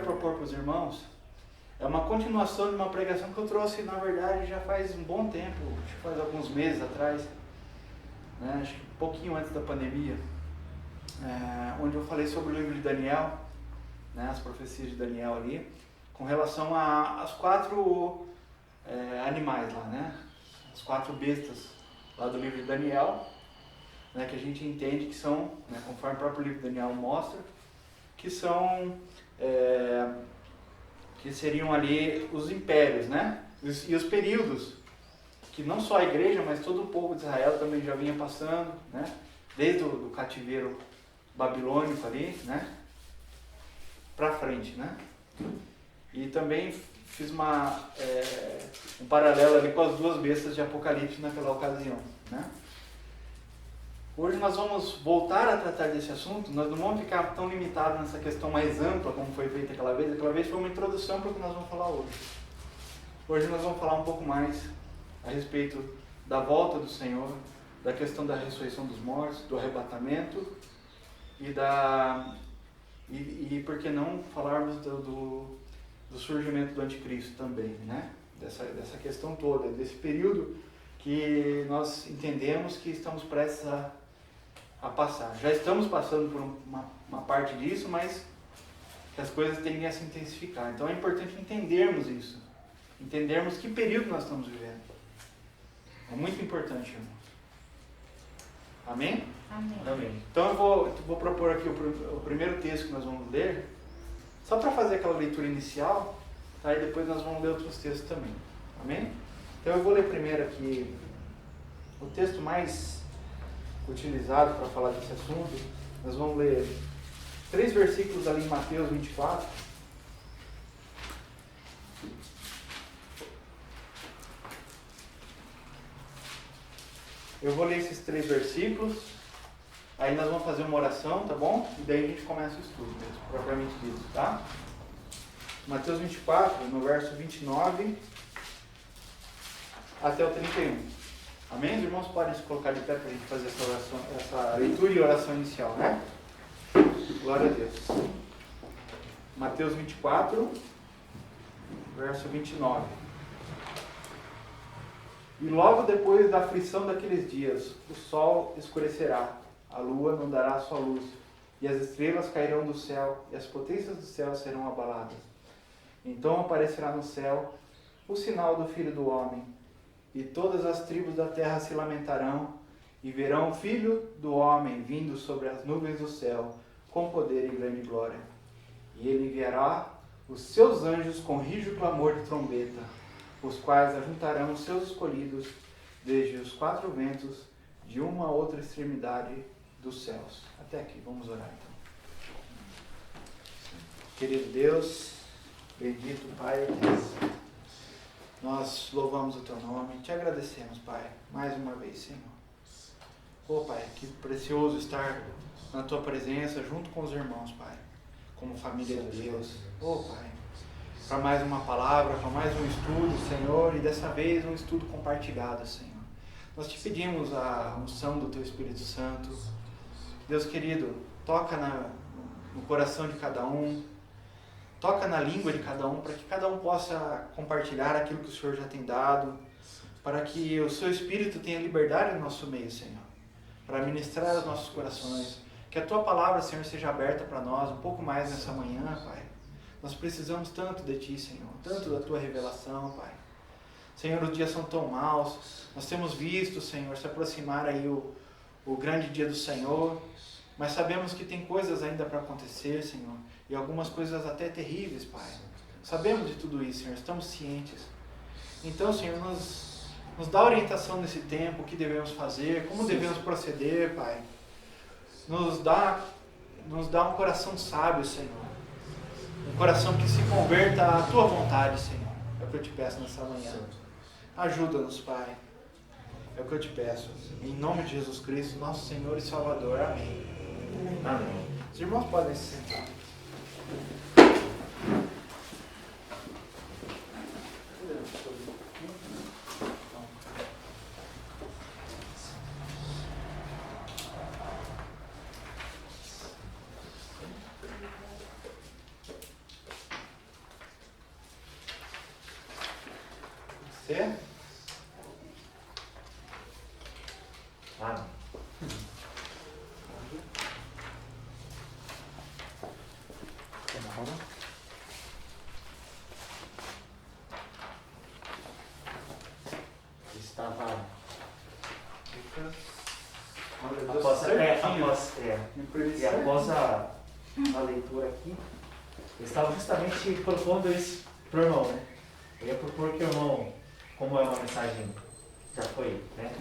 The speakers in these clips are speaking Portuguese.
propor para os irmãos é uma continuação de uma pregação que eu trouxe, na verdade, já faz um bom tempo, acho que faz alguns meses atrás, né? Acho que um pouquinho antes da pandemia, onde eu falei sobre o livro de Daniel, né? As profecias de Daniel ali, com relação às 4 animais lá, né? As 4 bestas lá do livro de Daniel, né? Que a gente entende que são, né? Conforme o próprio livro de Daniel mostra, que são, que seriam ali os impérios, né? E os períodos que não só a igreja, mas todo o povo de Israel também já vinha passando, né? Desde o cativeiro babilônico ali, né? Para frente, né? E também fiz um paralelo ali com as 2 bestas de Apocalipse naquela ocasião, né? Hoje nós vamos voltar a tratar desse assunto, nós não vamos ficar tão limitados nessa questão mais ampla como foi feita aquela vez foi uma introdução para o que nós vamos falar hoje. Hoje nós vamos falar um pouco mais a respeito da volta do Senhor, da questão da ressurreição dos mortos, do arrebatamento e por que não falarmos do surgimento do anticristo também, né? Dessa questão toda, desse período que nós entendemos que estamos prestes a passar. Já estamos passando por uma parte disso, mas que as coisas tendem a se intensificar. Então é importante entendermos isso, entendermos que período nós estamos vivendo. É muito importante, irmãos. Amém? Amém. Amém. Então eu vou propor aqui o primeiro texto que nós vamos ler, só para fazer aquela leitura inicial, tá? E depois nós vamos ler outros textos também. Amém? Então eu vou ler primeiro aqui o texto mais utilizado para falar desse assunto. Nós vamos ler 3 versículos ali em Mateus 24. Eu vou ler esses 3 versículos, aí nós vamos fazer uma oração, tá bom? E daí a gente começa o estudo mesmo, propriamente dito, tá? Mateus 24, no verso 29 até o 31. Amém? Os irmãos podem se colocar de pé para a gente fazer essa oração, essa leitura e oração inicial, né? Glória a Deus. Mateus 24, verso 29. E logo depois da aflição daqueles dias, o sol escurecerá, a lua não dará sua luz, e as estrelas cairão do céu, e as potências do céu serão abaladas. Então aparecerá no céu o sinal do Filho do Homem, e todas as tribos da terra se lamentarão, e verão o Filho do Homem vindo sobre as nuvens do céu, com poder e grande glória. E ele enviará os seus anjos com rijo clamor de trombeta, os quais ajuntarão os seus escolhidos desde os 4 ventos, de uma a outra extremidade dos céus. Até aqui, vamos orar então. Querido Deus, bendito Pai eterno, nós louvamos o Teu nome, te agradecemos, Pai, mais uma vez, Senhor. Pai, que precioso estar na Tua presença, junto com os irmãos, Pai, como família de Deus. Pai, para mais uma palavra, para mais um estudo, Senhor, e dessa vez um estudo compartilhado, Senhor. Nós te pedimos a unção do Teu Espírito Santo. Deus querido, toca no coração de cada um, toca na língua de cada um, para que cada um possa compartilhar aquilo que o Senhor já tem dado, para que o Seu Espírito tenha liberdade no nosso meio, Senhor, para ministrar os nossos corações. Que a Tua palavra, Senhor, seja aberta para nós um pouco mais nessa manhã, Pai. Nós precisamos tanto de Ti, Senhor, tanto da Tua revelação, Pai. Senhor, os dias são tão maus, nós temos visto, Senhor, se aproximar aí o grande dia do Senhor, mas sabemos que tem coisas ainda para acontecer, Senhor, e algumas coisas até terríveis, Pai. Sabemos de tudo isso, Senhor, estamos cientes. Então, Senhor, nos dá orientação nesse tempo, o que devemos fazer, como devemos proceder, Pai. Nos dá um coração sábio, Senhor. Um coração que se converta à Tua vontade, Senhor. É o que eu te peço nessa manhã. Ajuda-nos, Pai. É o que eu te peço. Em nome de Jesus Cristo, nosso Senhor e Salvador. Amém. Amém. Os irmãos podem se sentar. Você? Ah, estava após a leitura aqui, eu estava justamente propondo isso para o irmão, né? Eu ia propor que o irmão, como é uma mensagem já foi, né,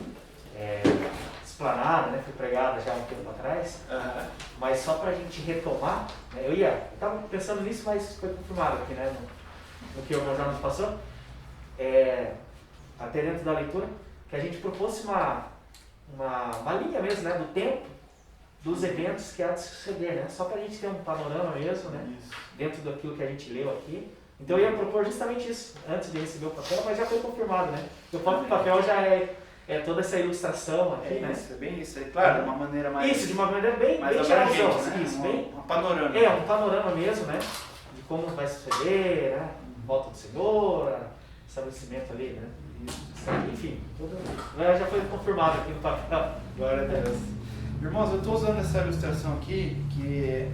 explanada, né, foi pregada já há um tempo atrás, mas só para a gente retomar, né, eu estava pensando nisso, mas foi confirmado aqui, né, no que o irmão já nos passou, até dentro da leitura, que a gente propôs uma linha mesmo, né, do tempo dos eventos que há de suceder, né, só para a gente ter um panorama mesmo, né, dentro daquilo que a gente leu aqui. Então eu ia propor justamente isso, antes de receber o papel, mas já foi confirmado, né? O próprio papel já é toda essa ilustração aqui, né? Isso, é bem isso. É claro, de uma maneira mais... Isso, de uma maneira bem geralzão, né? Isso, um panorama. Um panorama mesmo, né? De como vai suceder, né? Volta do Senhor, estabelecimento ali, né? Enfim, tudo já foi confirmado aqui no papel. Glória a Deus. Irmãos, eu estou usando essa ilustração aqui, que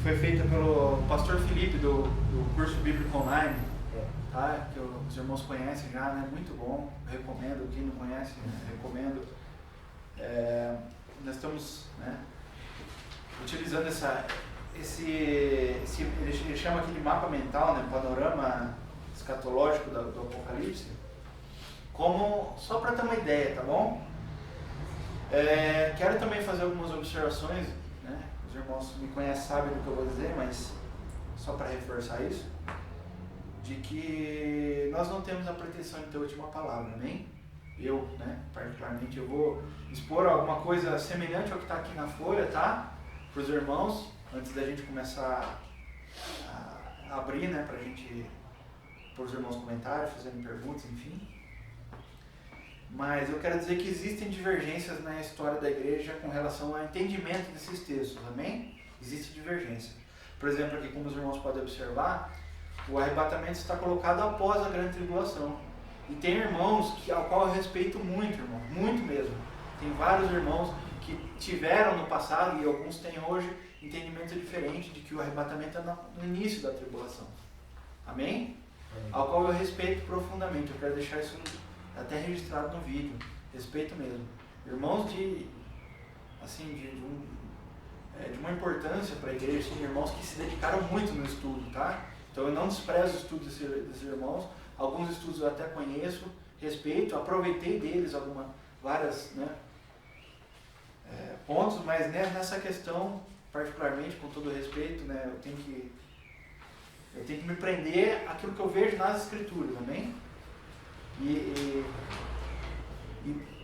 foi feita pelo pastor Felipe do curso bíblico online, tá? Que os irmãos conhecem já, né? Muito bom, eu recomendo. Quem não conhece, recomendo. Nós estamos, né, utilizando ele chama aqui de mapa mental, né? Panorama escatológico do Apocalipse, como só para ter uma ideia, tá bom? Quero também fazer algumas observações, né? Os irmãos me conhecem, sabem do que eu vou dizer, mas só para reforçar isso, de que nós não temos a pretensão de ter a última palavra, amém? Eu, né, particularmente, eu vou expor alguma coisa semelhante ao que está aqui na folha, tá? Para os irmãos, antes da gente começar a abrir, né, para os irmãos comentarem, fazerem perguntas, enfim. Mas eu quero dizer que existem divergências na história da igreja com relação ao entendimento desses textos, amém? Existe divergência. Por exemplo, aqui, como os irmãos podem observar, o arrebatamento está colocado após a grande tribulação. E tem irmãos ao qual eu respeito muito, irmão, muito mesmo. Tem vários irmãos que tiveram no passado, e alguns têm hoje, entendimento diferente de que o arrebatamento é no início da tribulação. Amém? Ao qual eu respeito profundamente. Eu quero deixar isso até registrado no vídeo. Respeito mesmo. Irmãos de uma importância para a igreja, assim, irmãos que se dedicaram muito no estudo, tá? Então eu não desprezo o estudo desses irmãos. Alguns estudos eu até conheço, respeito, aproveitei deles várias, né, pontos, mas, né, nessa questão, particularmente, com todo respeito, né, eu tenho que me prender àquilo que eu vejo nas escrituras, amém? E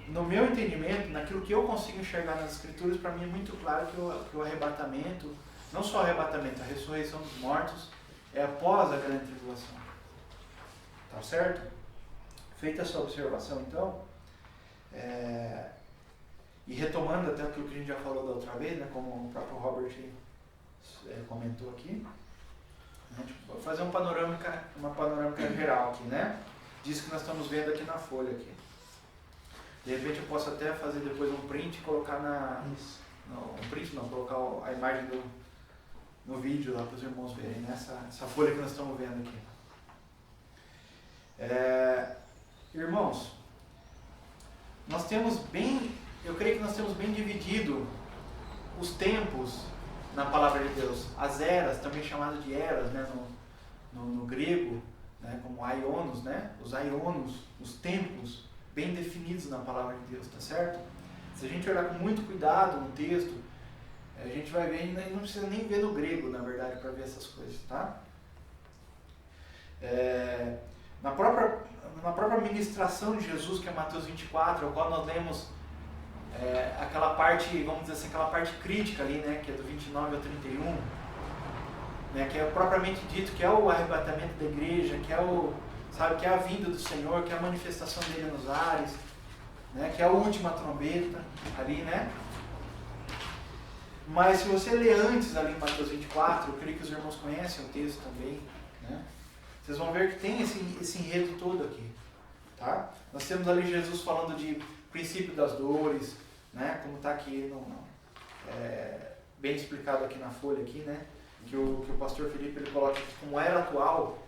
no meu entendimento, naquilo que eu consigo enxergar nas escrituras, para mim é muito claro que o arrebatamento, não só o arrebatamento, a ressurreição dos mortos, é após a grande tribulação. Tá certo? Feita essa observação, então, e retomando até aquilo que a gente já falou da outra vez, né, como o próprio Robert comentou aqui, né, vou fazer uma panorâmica geral aqui, né? Disso que nós estamos vendo aqui na folha aqui. De repente eu posso até fazer depois um print e colocar colocar a imagem no vídeo lá para os irmãos verem, né? Essa folha que nós estamos vendo aqui. Irmãos, eu creio que nós temos bem dividido os tempos na palavra de Deus. As eras, também chamadas de eras, né, no grego, né, como aionos, né, os aionos, os tempos bem definidos na palavra de Deus, tá certo? Se a gente olhar com muito cuidado no texto, a gente vai ver, e não precisa nem ver no grego, na verdade, para ver essas coisas, tá? Na própria ministração de Jesus, que é Mateus 24, ao qual nós lemos aquela parte, vamos dizer assim, aquela parte crítica ali, né, que é do 29 ao 31, né, que é propriamente dito que é o arrebatamento da igreja, que é a vinda do Senhor, que é a manifestação dele nos ares, né, que é a última trombeta ali, né? Mas se você ler antes ali em Mateus 24, eu creio que os irmãos conhecem o texto também, né? vocês vão ver que tem esse enredo todo aqui. Tá? Nós temos ali Jesus falando de princípio das dores, né? Como está aqui, bem explicado aqui na folha, aqui, né? que o pastor Felipe ele coloca aqui como era atual.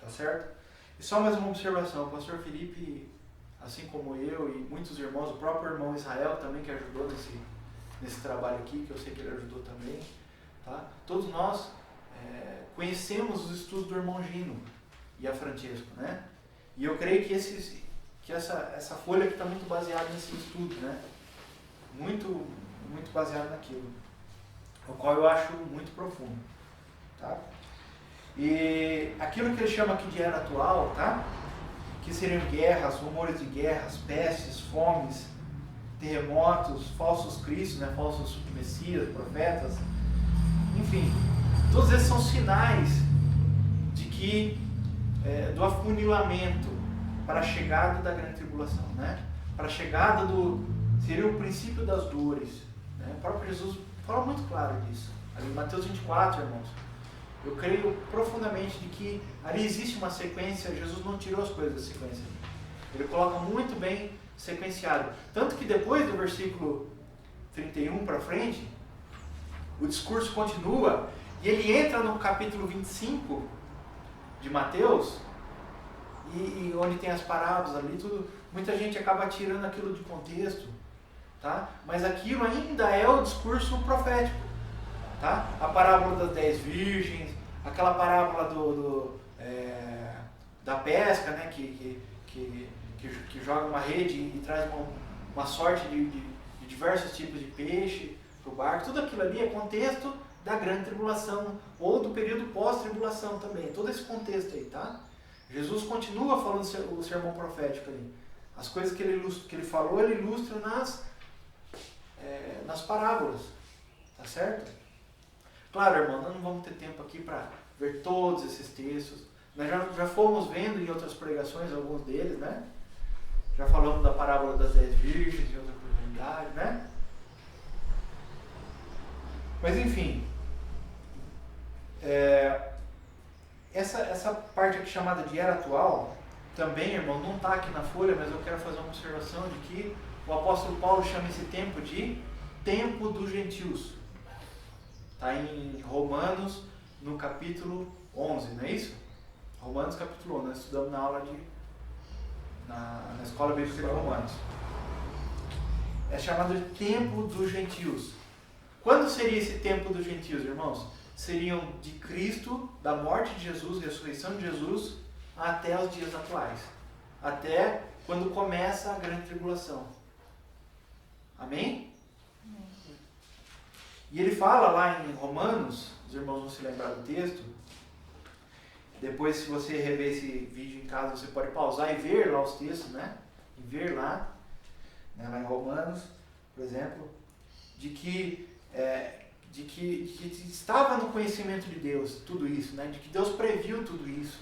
Tá certo? E só mais uma observação, o pastor Felipe, assim como eu e muitos irmãos, o próprio irmão Israel também que ajudou nesse trabalho aqui, que eu sei que ele ajudou também, tá? Todos nós conhecemos os estudos do irmão Gino e a Francesco, né? E eu creio que essa folha aqui está muito baseada nesse estudo, né? Muito baseado naquilo, o qual eu acho muito profundo, tá? E aquilo que ele chama aqui de era atual, tá? Que seriam guerras, rumores de guerras, pestes, fomes, terremotos, falsos cristos, né? Falsos messias, profetas, enfim, todos esses são sinais de que do afunilamento para a chegada da grande tribulação, né? Para a chegada seria o princípio das dores, né? O próprio Jesus fala muito claro disso, ali em Mateus 24, irmãos. Eu creio profundamente de que ali existe uma sequência, Jesus não tirou as coisas da sequência. Ele coloca muito bem sequenciado. Tanto que depois do versículo 31 para frente, o discurso continua e ele entra no capítulo 25 de Mateus, e onde tem as parábolas ali, tudo, muita gente acaba tirando aquilo de contexto, tá? Mas aquilo ainda é o discurso profético. Tá? A parábola das 10 virgens, aquela parábola da pesca, né? que joga uma rede e traz uma sorte de diversos tipos de peixe para o barco, tudo aquilo ali é contexto da grande tribulação, ou do período pós-tribulação também, todo esse contexto aí, tá? Jesus continua falando o sermão profético ali. As coisas que ele falou, ele ilustra nas parábolas, tá certo? Claro, irmão, nós não vamos ter tempo aqui para ver todos esses textos. Nós já fomos vendo em outras pregações alguns deles, né? Já falamos da parábola das 10 virgens em outra oportunidade, né? Mas enfim, essa parte aqui chamada de era atual, também, irmão, não está aqui na folha, mas eu quero fazer uma observação de que o apóstolo Paulo chama esse tempo de tempo dos gentios. Está em Romanos, no capítulo 11, não é isso? Romanos capítulo 11, nós estudamos na aula na Escola Bíblica de Romanos. É chamado de tempo dos gentios. Quando seria esse tempo dos gentios, irmãos? Seriam de Cristo, da morte de Jesus, ressurreição de Jesus, até os dias atuais. Até quando começa a grande tribulação. Amém? E ele fala lá em Romanos, os irmãos vão se lembrar do texto, depois se você rever esse vídeo em casa, você pode pausar e ver lá os textos, né? E ver lá, né? Lá em Romanos, por exemplo, de que estava no conhecimento de Deus tudo isso, né? De que Deus previu tudo isso,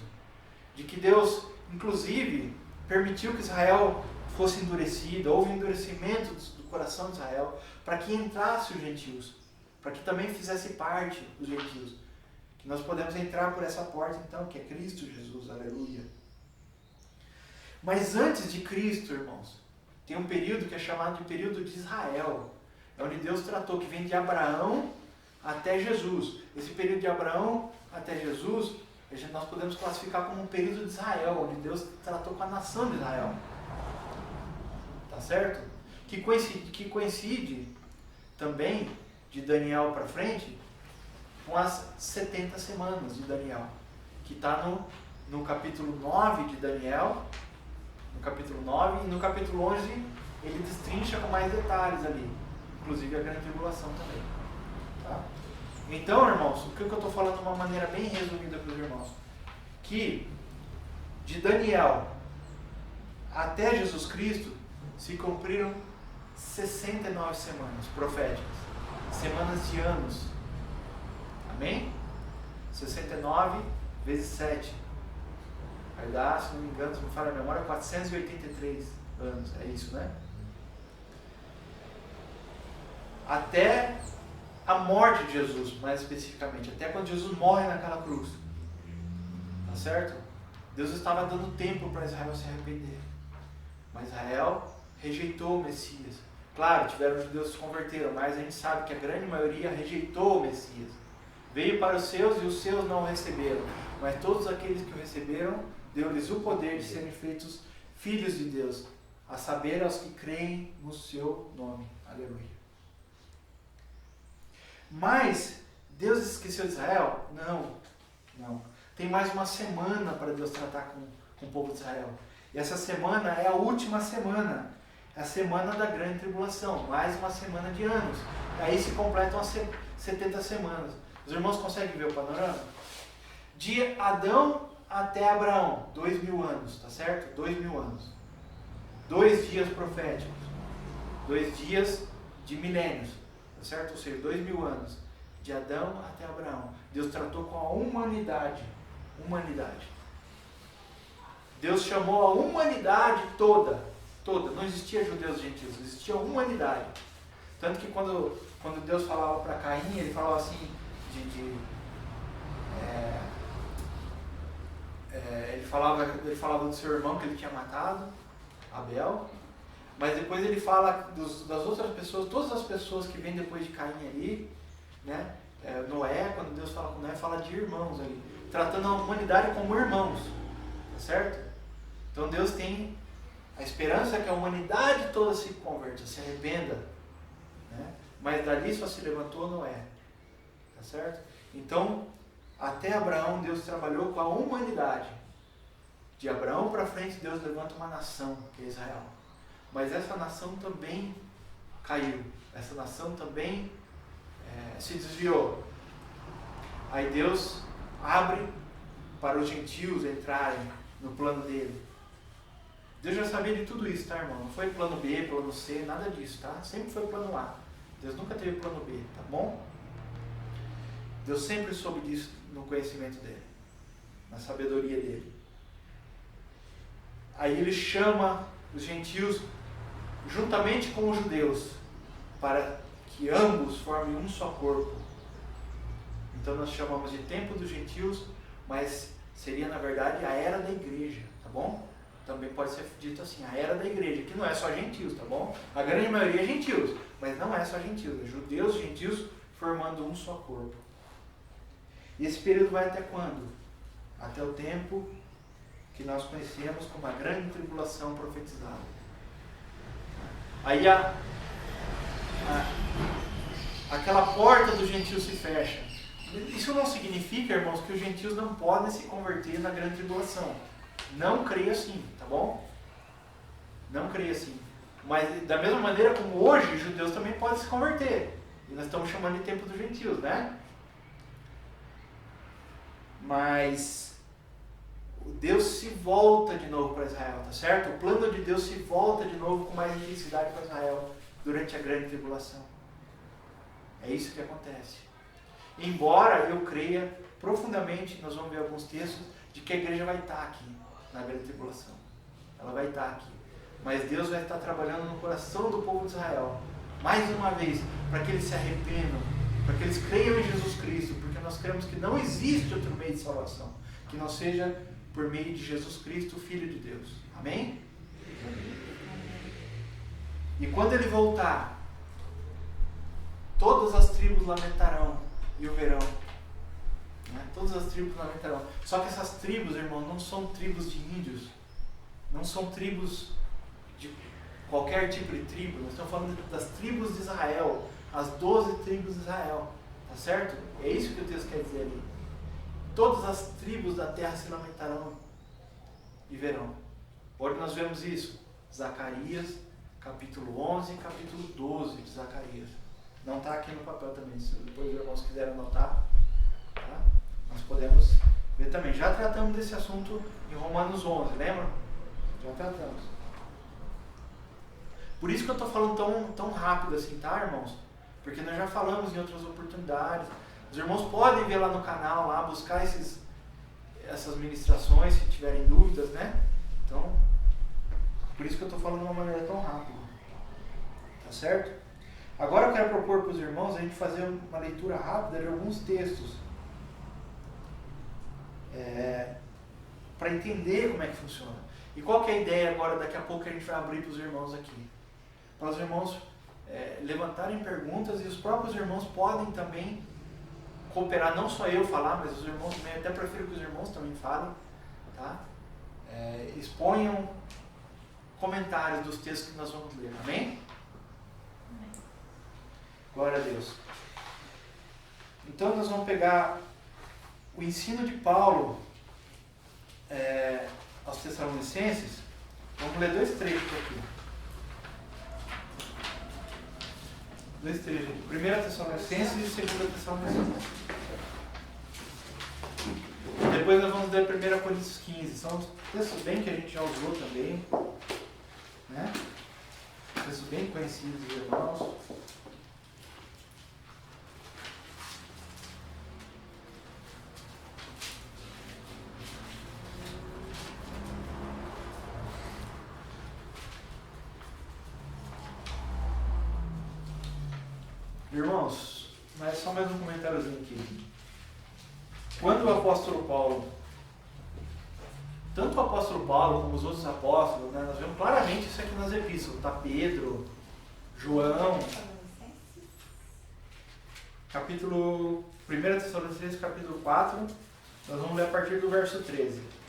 de que Deus, inclusive, permitiu que Israel fosse endurecido, houve endurecimento do coração de Israel, para que entrasse os gentios, para que também fizesse parte dos gentios. Que nós podemos entrar por essa porta então, que é Cristo Jesus, aleluia. Mas antes de Cristo, irmãos, tem um período que é chamado de período de Israel. É onde Deus tratou, que vem de Abraão até Jesus. Esse período de Abraão até Jesus, nós podemos classificar como um período de Israel, onde Deus tratou com a nação de Israel. Tá certo? Que coincide também, de Daniel para frente, com as 70 semanas de Daniel, que está no capítulo 9 de Daniel, no capítulo 9, e no capítulo 11 ele destrincha com mais detalhes ali, inclusive a grande tribulação também. Tá? Então, irmãos, o que eu estou falando de uma maneira bem resumida para os irmãos, que de Daniel até Jesus Cristo se cumpriram 69 semanas proféticas, semanas de anos. Amém? 69 vezes 7. Vai dar, se não me engano, se me falha a memória, 483 anos. É isso, né? Até a morte de Jesus, mais especificamente. Até quando Jesus morre naquela cruz. Tá certo? Deus estava dando tempo para Israel se arrepender. Mas Israel rejeitou o Messias. Claro, tiveram judeus que se converteram, mas a gente sabe que a grande maioria rejeitou o Messias. Veio para os seus e os seus não o receberam. Mas todos aqueles que o receberam, deu-lhes o poder de serem feitos filhos de Deus, a saber, aos que creem no seu nome. Aleluia. Mas Deus esqueceu de Israel? Não. Tem mais uma semana para Deus tratar com o povo de Israel. E essa semana é a última semana. É a semana da grande tribulação. Mais uma semana de anos. Aí se completam as 70 semanas. Os irmãos conseguem ver o panorama? De Adão até Abraão, 2000 anos, tá certo? 2000 anos. 2 dias proféticos. 2 dias de milênios, tá certo? Ou seja, 2000 anos. De Adão até Abraão. Deus tratou com a humanidade. Deus chamou a humanidade toda. Não existia judeus e gentios, existia a humanidade. Tanto que quando Deus falava para Caim, ele falava assim, ele falava do seu irmão que ele tinha matado, Abel, mas depois ele fala das outras pessoas, todas as pessoas que vêm depois de Caim ali, né? Noé, quando Deus fala com Noé, fala de irmãos ali, tratando a humanidade como irmãos, tá certo? Então Deus tem a esperança que a humanidade toda se converta, se arrependa, né? Mas dali só se levantou Noé, tá certo? Então, até Abraão, Deus trabalhou com a humanidade. De Abraão para frente, Deus levanta uma nação, que é Israel. Mas essa nação também caiu, essa nação também se desviou. Aí Deus abre para os gentios entrarem no plano dele. Deus já sabia de tudo isso, tá, irmão? Não foi plano B, plano C, nada disso, tá? Sempre foi plano A. Deus nunca teve plano B, tá bom? Deus sempre soube disso no conhecimento dele, na sabedoria dele. Aí ele chama os gentios juntamente com os judeus para que ambos formem um só corpo. Então nós chamamos de tempo dos gentios, mas seria na verdade a era da igreja, tá bom? Também pode ser dito assim, a era da igreja, que não é só gentios, tá bom? A grande maioria é gentios, mas não é só gentios, é judeus e gentios formando um só corpo. E esse período vai até quando? Até o tempo que nós conhecemos como a grande tribulação profetizada. Aí aquela porta dos gentios se fecha. Isso não significa, irmãos, que os gentios não podem se converter na grande tribulação. Não creia assim, tá bom? Não creia assim. Mas da mesma maneira como hoje, os judeus também podem se converter. E nós estamos chamando de tempo dos gentios, né? Mas Deus se volta de novo para Israel, tá certo? O plano de Deus se volta de novo com mais intensidade para Israel durante a grande tribulação. É isso que acontece. Embora eu creia profundamente, nós vamos ver alguns textos, de que a igreja vai estar aqui na grande tribulação. Ela vai estar aqui. Mas Deus vai estar trabalhando no coração do povo de Israel, mais uma vez, para que eles se arrependam, para que eles creiam em Jesus Cristo, porque nós cremos que não existe outro meio de salvação, que não seja por meio de Jesus Cristo, Filho de Deus. Amém? E quando ele voltar, todas as tribos lamentarão e o verão. Todas as tribos lamentarão. Só que essas tribos, irmão, não são tribos de índios, não são tribos de qualquer tipo de tribo. Nós estamos falando das tribos de Israel, as 12 tribos de Israel, tá certo? É isso que o texto quer dizer ali. Todas as tribos da terra se lamentarão e verão. Onde nós vemos isso? Zacarias, capítulo 11 e capítulo 12 de Zacarias. Não está aqui no papel também, se depois os irmãos quiserem anotar, tá? Nós podemos ver também. Já tratamos desse assunto em Romanos 11, lembra? Já tratamos. Por isso que eu estou falando tão rápido assim, tá, irmãos? Porque nós já falamos em outras oportunidades. Os irmãos podem ver lá no canal, lá, buscar essas ministrações, se tiverem dúvidas, né? Então, por isso que eu estou falando de uma maneira tão rápida. Tá certo? Agora eu quero propor para os irmãos a gente fazer uma leitura rápida de alguns textos. para entender como é que funciona. E qual que é a ideia agora, daqui a pouco, que a gente vai abrir para os irmãos aqui? Para os irmãos levantarem perguntas, e os próprios irmãos podem também cooperar, não só eu falar, mas os irmãos também, eu até prefiro que os irmãos também falem, tá? Exponham comentários dos textos que nós vamos ler, amém? Glória a Deus. Então nós vamos pegar o ensino de Paulo aos Tessalonicenses. Vamos ler 2 trechos aqui. 2 trechos aqui. 1 Tessalonicenses e 2 Tessalonicenses. Depois nós vamos ler 1 Coríntios 15. São textos bem que a gente já usou também, né? Textos bem conhecidos dos irmãos. Irmãos, mas só mais um comentáriozinho aqui. Quando o apóstolo Paulo, tanto o apóstolo Paulo como os outros apóstolos, né, nós vemos claramente isso aqui nas epístolas, tá? Pedro, João, capítulo 1 Tessalonicenses, capítulo 4, nós vamos ler a partir do verso 13.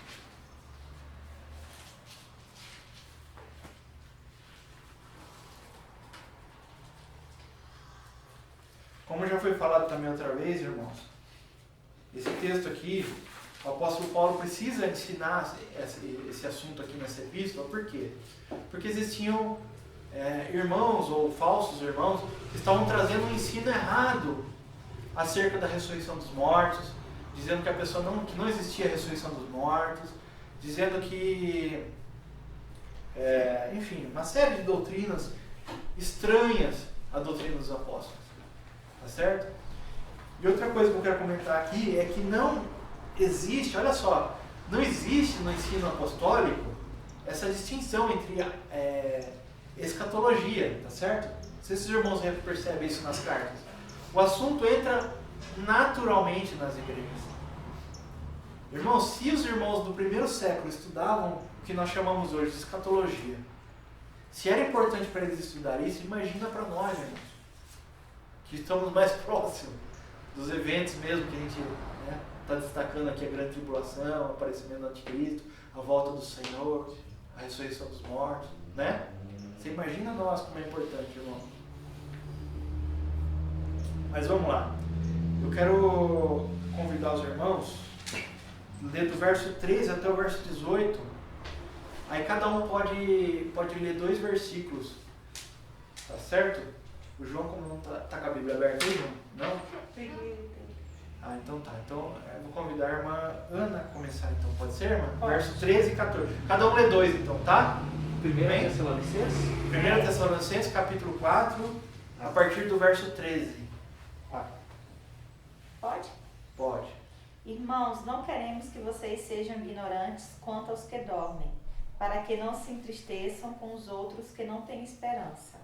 Como já foi falado também outra vez, irmãos, esse texto aqui, o apóstolo Paulo precisa ensinar esse assunto aqui nessa epístola. Por quê? Porque existiam irmãos ou falsos irmãos que estavam trazendo um ensino errado acerca da ressurreição dos mortos, dizendo que a pessoa que não existia a ressurreição dos mortos, dizendo que, enfim, uma série de doutrinas estranhas à doutrina dos apóstolos. Tá certo? E outra coisa que eu quero comentar aqui é que não existe, olha só, não existe no ensino apostólico essa distinção entre escatologia, tá certo? Não sei se os irmãos percebem isso nas cartas. O assunto entra naturalmente nas igrejas. Irmãos, se os irmãos do primeiro século estudavam o que nós chamamos hoje de escatologia, se era importante para eles estudar isso, imagina para nós, irmãos, que estamos mais próximos dos eventos mesmo que a gente está destacando aqui, a grande tribulação, o aparecimento do anticristo, a volta do Senhor, a ressurreição dos mortos, né? Você imagina nós como é importante, irmão. Mas vamos lá. Eu quero convidar os irmãos a ler do verso 13 até o verso 18. Aí cada um pode ler 2 versículos. Tá certo? O João, como não tá com a Bíblia aberta aí, João? Não? Ah, então tá. Então eu vou convidar a irmã Ana a começar, então. Pode ser, irmã? Pode. Verso 13 e 14. Cada um lê 2, então, tá? 1 Tessalonicenses? 1 Tessalonicenses, capítulo 4, a partir do verso 13. Pode? Pode. Irmãos, não queremos que vocês sejam ignorantes quanto aos que dormem, para que não se entristeçam com os outros que não têm esperança.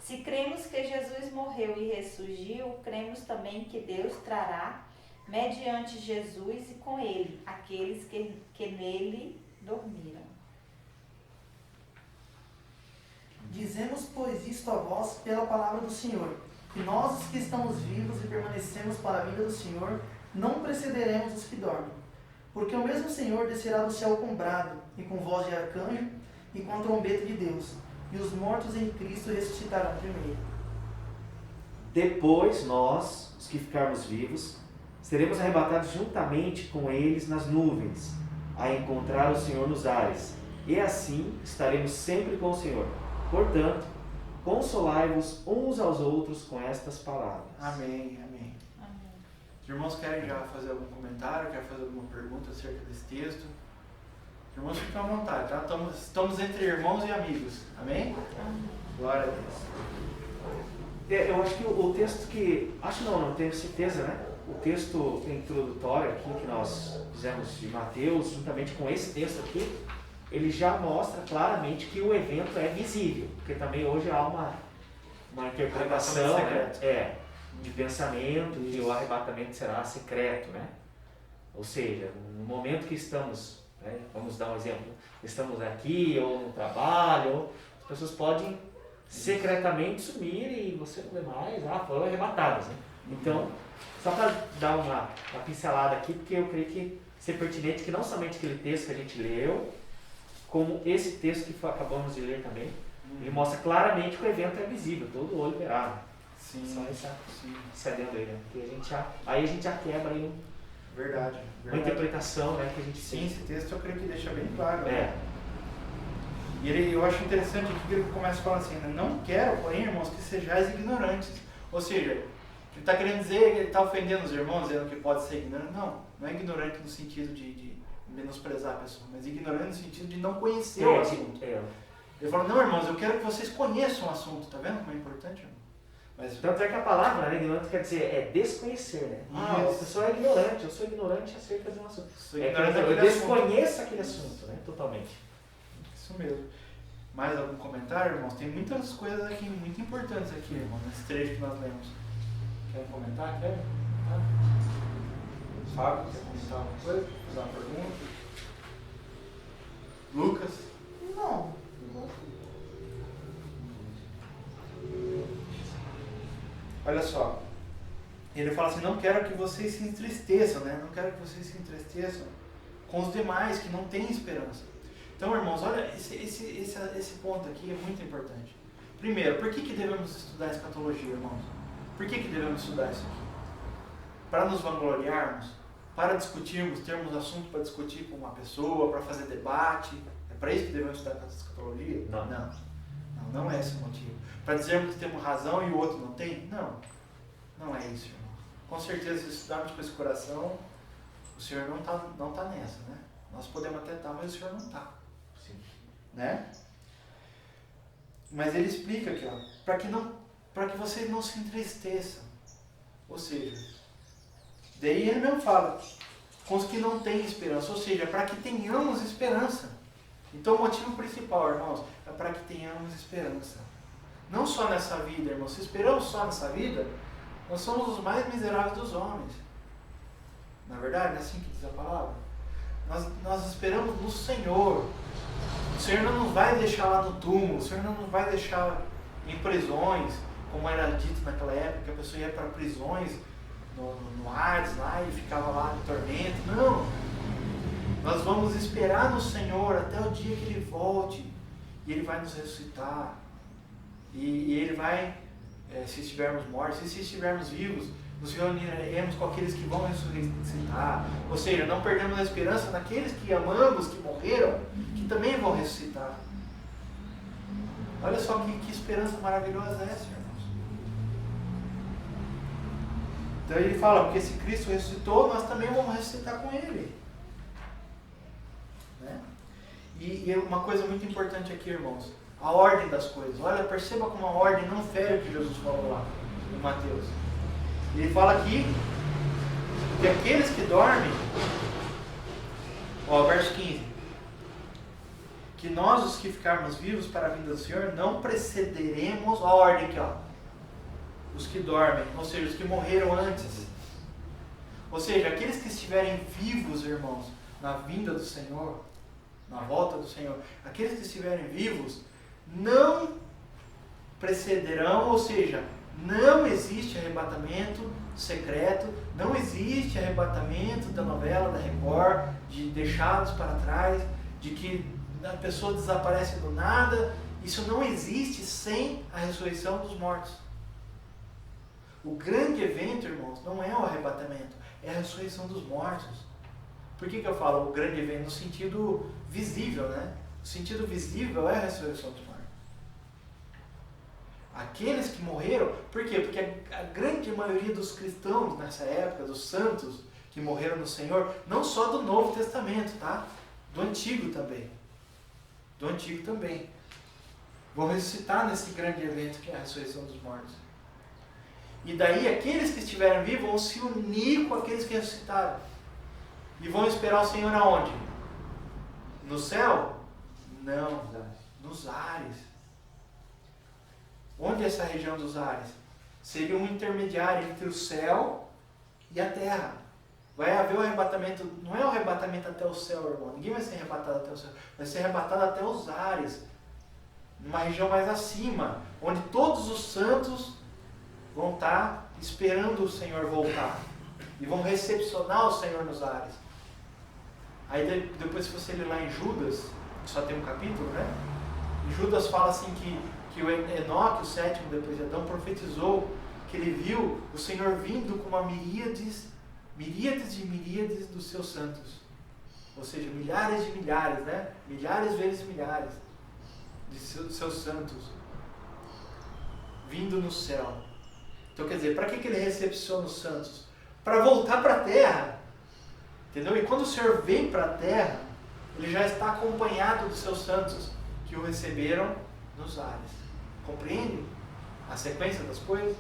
Se cremos que Jesus morreu e ressurgiu, cremos também que Deus trará, mediante Jesus e com ele, aqueles que nele dormiram. Dizemos, pois, isto a vós pela palavra do Senhor, que nós, os que estamos vivos e permanecemos para a vinda do Senhor, não precederemos os que dormem. Porque o mesmo Senhor descerá do céu com brado, e com voz de arcanjo, e com a trombeta de Deus, e os mortos em Cristo ressuscitarão primeiro. Depois nós, os que ficarmos vivos, seremos arrebatados juntamente com eles nas nuvens, a encontrar o Senhor nos ares, e assim estaremos sempre com o Senhor. Portanto, consolai-vos uns aos outros com estas palavras. Amém, amém. Amém. Os irmãos querem já fazer algum comentário, querem fazer alguma pergunta acerca desse texto? Os irmãos ficam à vontade, tá? Estamos entre irmãos e amigos. Amém? Amém. Glória a Deus. Eu acho que o texto que... Acho não tenho certeza, né? O texto introdutório aqui que nós fizemos de Mateus, juntamente com esse texto aqui, ele já mostra claramente que o evento é visível, porque também hoje há uma interpretação, né? De pensamento que o arrebatamento será secreto, né? Ou seja, no momento que estamos né? Vamos dar um exemplo. Estamos aqui ou no trabalho, ou as pessoas podem secretamente sumir e você não vê mais, foram arrebatadas, né? Então, só para dar uma pincelada aqui, porque eu creio que ser pertinente que não somente aquele texto que a gente leu, como esse texto que acabamos de ler também, ele mostra claramente que o evento é visível, todo olho verá. Né? Sim. Só esse adendo aí, né? Porque a gente já quebra aí Verdade. uma interpretação, né, que a gente Sim, tem. esse texto eu creio que deixa bem claro. É. Né? E eu acho interessante aqui que ele começa falando assim, né? Não quero, porém, irmãos, que sejais ignorantes. Ou seja, ele está querendo dizer que ele está ofendendo os irmãos, dizendo que pode ser ignorante. Não é ignorante no sentido de menosprezar a pessoa, mas ignorante no sentido de não conhecer o assunto. Ele fala, não, irmãos, eu quero que vocês conheçam o assunto. Tá vendo como é importante, irmão? Mas... Tanto é que a palavra, né, ignorante quer dizer, é desconhecer, né? A pessoa é ignorante, eu sou ignorante acerca de um assunto. Eu desconheço aquele assunto, né? Totalmente. Isso mesmo. Mais algum comentário, irmãos? Tem muitas coisas aqui, muito importantes aqui, irmão, nesse trecho que nós lemos. Querem comentar? Querem? Fábio, quer comentar alguma coisa? Fazer uma pergunta? Lucas? Não. Olha só, ele fala assim, não quero que vocês se entristeçam, né? Não quero que vocês se entristeçam com os demais que não têm esperança. Então, irmãos, olha, esse ponto aqui é muito importante. Primeiro, por que devemos estudar escatologia, irmãos? Por que devemos estudar isso aqui? Para nos vangloriarmos, para discutirmos, termos assunto para discutir com uma pessoa, para fazer debate. É para isso que devemos estudar escatologia? Não é esse o motivo. Para dizermos que temos razão e o outro não tem? Não é isso, irmão. Com certeza, se estudarmos com esse coração, o Senhor não tá nessa, né? Nós podemos até estar, mas o Senhor não está. Sim. Né? Mas ele explica aqui, ó, para que vocês não se entristeçam. Ou seja, daí ele mesmo fala, com os que não têm esperança. Ou seja, para que tenhamos esperança. Então o motivo principal, irmãos, é para que tenhamos esperança. Não só nessa vida, irmãos. Se esperamos só nessa vida, nós somos os mais miseráveis dos homens. Na verdade, é assim que diz a palavra. Nós esperamos no Senhor. O Senhor não nos vai deixar lá no túmulo. O Senhor não nos vai deixar em prisões, como era dito naquela época, que a pessoa ia para prisões no Hades lá e ficava lá em tormento. Não. Nós vamos esperar no Senhor até o dia que Ele volte e Ele vai nos ressuscitar. E Ele vai, se estivermos mortos, e se estivermos vivos, nos reuniremos com aqueles que vão ressuscitar. Ou seja, não perdemos a esperança naqueles que amamos, que morreram, que também vão ressuscitar. Olha só que esperança maravilhosa é essa, irmãos. Então ele fala, porque se Cristo ressuscitou, nós também vamos ressuscitar com Ele. Né? E uma coisa muito importante aqui, irmãos, a ordem das coisas. Olha, perceba como a ordem não fere o que Jesus falou lá em Mateus. Ele fala aqui que aqueles que dormem, verso 15, que nós, os que ficarmos vivos para a vinda do Senhor, não precederemos a ordem aqui, os que dormem, ou seja, os que morreram antes. Ou seja, aqueles que estiverem vivos, irmãos, na vinda do Senhor, na volta do Senhor, aqueles que estiverem vivos, não precederão, ou seja, não existe arrebatamento secreto, não existe arrebatamento da novela, da Record, de deixados para trás, de que a pessoa desaparece do nada. Isso não existe sem a ressurreição dos mortos. O grande evento, irmãos, não é o arrebatamento, é a ressurreição dos mortos. Por que eu falo o grande evento? No sentido visível, né? O sentido visível é a ressurreição dos mortos. Aqueles que morreram, por quê? Porque a grande maioria dos cristãos nessa época, dos santos que morreram no Senhor, não só do Novo Testamento, tá? Do Antigo também. Do Antigo também. Vão ressuscitar nesse grande evento que é a ressurreição dos mortos. E daí aqueles que estiverem vivos vão se unir com aqueles que ressuscitaram. E vão esperar o Senhor aonde? No céu? Não, nos ares. Onde é essa região dos ares? Seria um intermediário entre o céu e a terra. Vai haver o arrebatamento, não é o arrebatamento até o céu, irmão. Ninguém vai ser arrebatado até o céu. Vai ser arrebatado até os ares. Numa região mais acima, onde todos os santos vão estar esperando o Senhor voltar. E vão recepcionar o Senhor nos ares. Aí depois, se você ler lá em Judas, só tem um capítulo, né? Em Judas fala assim que o Enoque, o sétimo depois de Adão, profetizou que ele viu o Senhor vindo com uma miríades dos seus santos. Ou seja, milhares de milhares, né? Milhares vezes milhares de seus santos vindo no céu. Então, quer dizer, para que ele recepciona os santos? Para voltar para a terra. Entendeu? E quando o Senhor vem para a terra, ele já está acompanhado dos seus santos que o receberam nos ares. Compreende a sequência das coisas?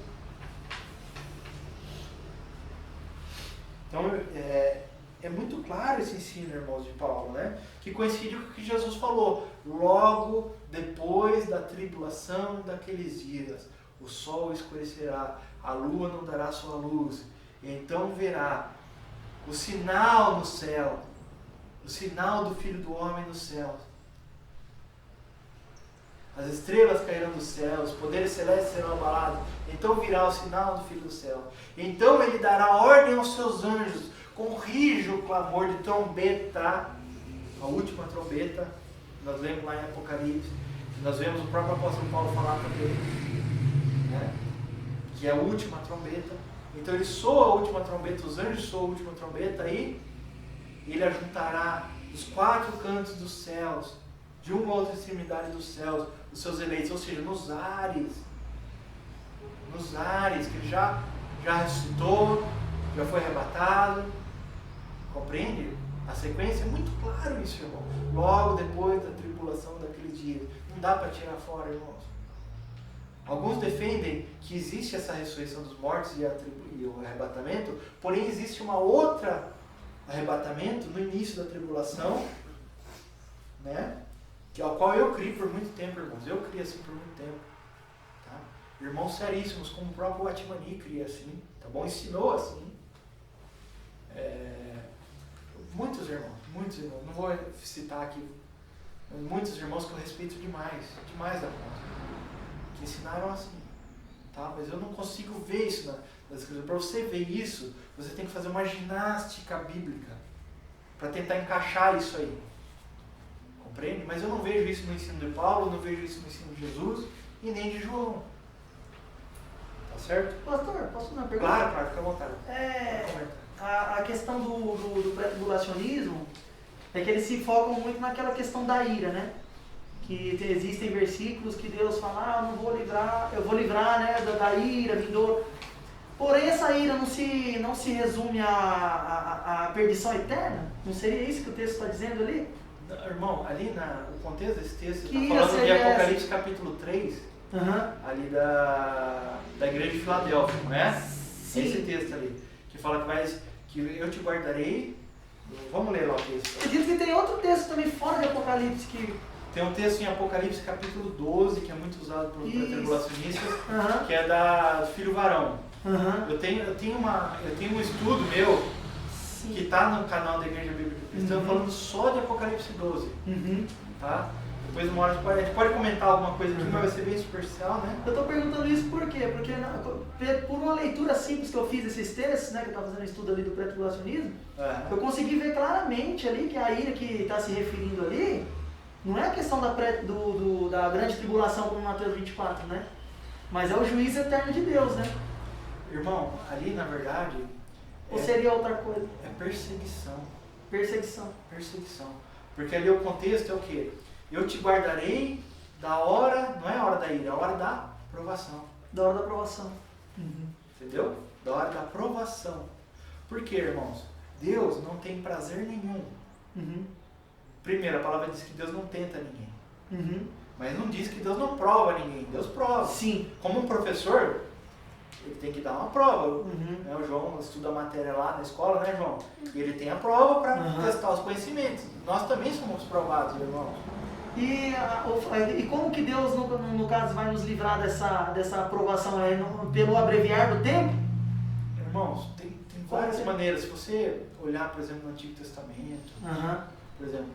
Então, é muito claro esse ensino, irmãos, de Paulo, né? Que coincide com o que Jesus falou. Logo depois da tribulação daqueles dias, o sol escurecerá, a lua não dará sua luz, e então verá o sinal no céu, o sinal do Filho do Homem no céu. As estrelas cairão do céu, os poderes celestes serão abalados. Então virá o sinal do Filho do céu. Então ele dará ordem aos seus anjos, com rijo clamor de trombeta, a última trombeta, nós lemos lá em Apocalipse, nós vemos o próprio apóstolo Paulo falar também, né? Que é a última trombeta. Então ele soa a última trombeta, os anjos soam a última trombeta e ele ajuntará dos quatro cantos dos céus, de uma outra extremidade dos céus, os seus eleitos, ou seja, nos ares, que ele já ressuscitou, já foi arrebatado. Compreende? A sequência é muito claro isso, irmão. Logo depois da tribulação daquele dia. Não dá para tirar fora, irmãos. Alguns defendem que existe essa ressurreição dos mortos e o arrebatamento, porém existe uma outra arrebatamento no início da tribulação, né? Que ao qual eu criei por muito tempo, irmãos. Eu criei assim por muito tempo. Tá? Irmãos seríssimos, como o próprio Atmani cria assim, tá bom? Ensinou assim. Muitos irmãos, não vou citar aqui, mas muitos irmãos que eu respeito demais da conta, que ensinaram assim, tá? Mas eu não consigo ver isso nas escrituras. Para você ver isso, você tem que fazer uma ginástica bíblica para tentar encaixar isso aí. Compreende? Mas eu não vejo isso no ensino de Paulo, não vejo isso no ensino de Jesus e nem de João. Tá certo? Pastor, posso fazer uma pergunta? Claro, fica à vontade. A questão do pré-tribulacionismo é que eles se focam muito naquela questão da ira, né? Que existem versículos que Deus fala, eu vou livrar, né, da ira, vindoura. Porém, essa ira não se resume à perdição eterna? Não seria isso que o texto está dizendo ali? Irmão, ali o contexto desse texto, que está falando de Apocalipse capítulo 3, ali da igreja de Filadélfia, não é? Sim. Esse texto ali, que fala que eu te guardarei. Vamos ler lá o texto. Acredito que tem outro texto também fora de Apocalipse que... Tem um texto em Apocalipse capítulo 12, que é muito usado por tribulacionistas, que é do filho varão. Eu tenho um estudo meu que está no canal da Igreja Bíblica Cristã falando só de Apocalipse 12. Tá? Depois uma hora a gente pode comentar alguma coisa aqui, mas vai ser bem superficial, né? Eu estou perguntando isso por quê? Porque por uma leitura simples que eu fiz desses textos, né, que eu estava fazendo estudo ali do pré-tribulacionismo, eu consegui ver claramente ali que a ira que está se referindo ali não é a questão da grande tribulação como Mateus 24, né? Mas é o juízo eterno de Deus, né? Irmão, ali na verdade... Ou seria outra coisa? É perseguição. Perseguição. Porque ali o contexto é o quê? Eu te guardarei da hora, não é a hora da ira, é a hora da provação. Da hora da provação. Entendeu? Da hora da provação. Por quê, irmãos? Deus não tem prazer nenhum. Primeiro, a palavra diz que Deus não tenta ninguém. Mas não diz que Deus não prova ninguém. Deus prova. Sim. Como um professor, ele tem que dar uma prova. Né? O João estuda a matéria lá na escola, né, João? E ele tem a prova para testar os conhecimentos. Nós também somos provados, irmãos. E como que Deus, no caso, vai nos livrar dessa aprovação? Pelo abreviar do tempo? Irmãos, tem várias maneiras. Se você olhar, por exemplo, no Antigo Testamento, por exemplo,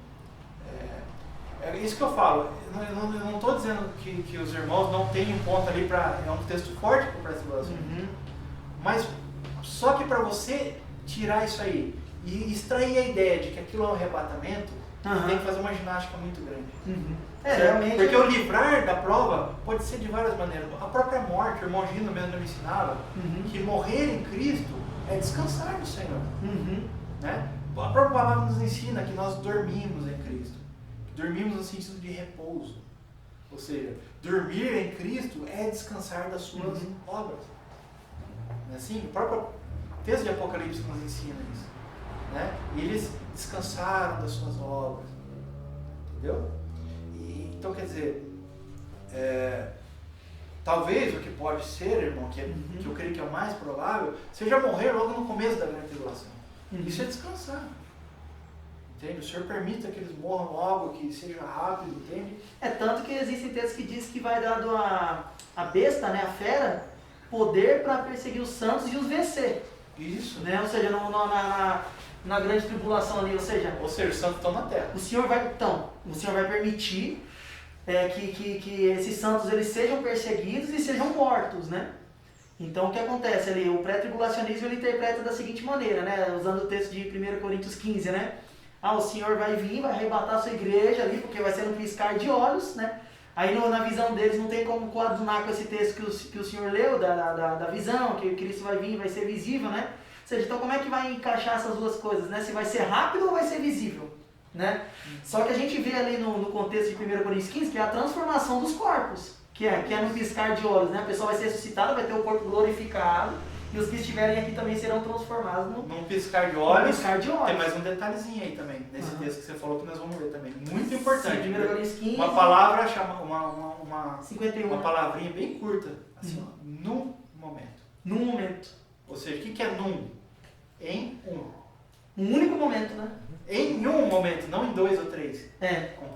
é isso que eu falo. Eu não estou dizendo que os irmãos não têm um ponto ali para... É um texto forte para o pré-tribulacionismo. Mas só que para você tirar isso aí e extrair a ideia de que aquilo é um arrebatamento, tem que fazer uma ginástica muito grande. Realmente. Porque o livrar da prova pode ser de várias maneiras. A própria morte, o irmão Gino mesmo me ensinava que morrer em Cristo é descansar no Senhor. Né? A própria palavra nos ensina que nós dormimos em Cristo. Dormimos no sentido de repouso. Ou seja, dormir em Cristo é descansar das suas obras. Não é assim? O próprio texto de Apocalipse nos ensina isso. Né? E eles descansaram das suas obras. Entendeu? Então, quer dizer, talvez o que pode ser, irmão, que eu creio que é o mais provável, seja morrer logo no começo da grande tribulação. Isso é descansar. Entende? O Senhor permita que eles morram logo, que seja rápido, entende? Tanto que existem textos que diz que vai dado a besta, né, a fera, poder para perseguir os santos e os vencer. Isso. Né? Ou seja, na grande tribulação ali, ou seja, os santos estão na terra. O Senhor vai permitir que esses santos eles sejam perseguidos e sejam mortos, né? Então o que acontece ali? O pré-tribulacionismo ele interpreta da seguinte maneira, né? Usando o texto de 1 Coríntios 15, né? O Senhor vai vir, vai arrebatar a sua igreja ali, porque vai ser um piscar de olhos, né? Aí na visão deles não tem como coadunar com esse texto que o Senhor leu, da visão, que Cristo vai vir, vai ser visível, né? Ou seja, então como é que vai encaixar essas duas coisas, né? Se vai ser rápido ou vai ser visível, né? Só que a gente vê ali no contexto de 1 Coríntios 15 que é a transformação dos corpos, que é no piscar de olhos, né? A pessoa vai ser ressuscitada, vai ter o corpo glorificado, e os que estiverem aqui também serão transformados num piscar de olhos. Tem mais um detalhezinho aí também, nesse texto que você falou que nós vamos ver também. Muito importante. 1 Coríntios 15. Uma palavra chama uma 51. Uma palavrinha bem curta, assim, num momento. Num momento. Ou seja, o que é num? Em um. Um único momento, né? Em um momento, não em 2 ou 3.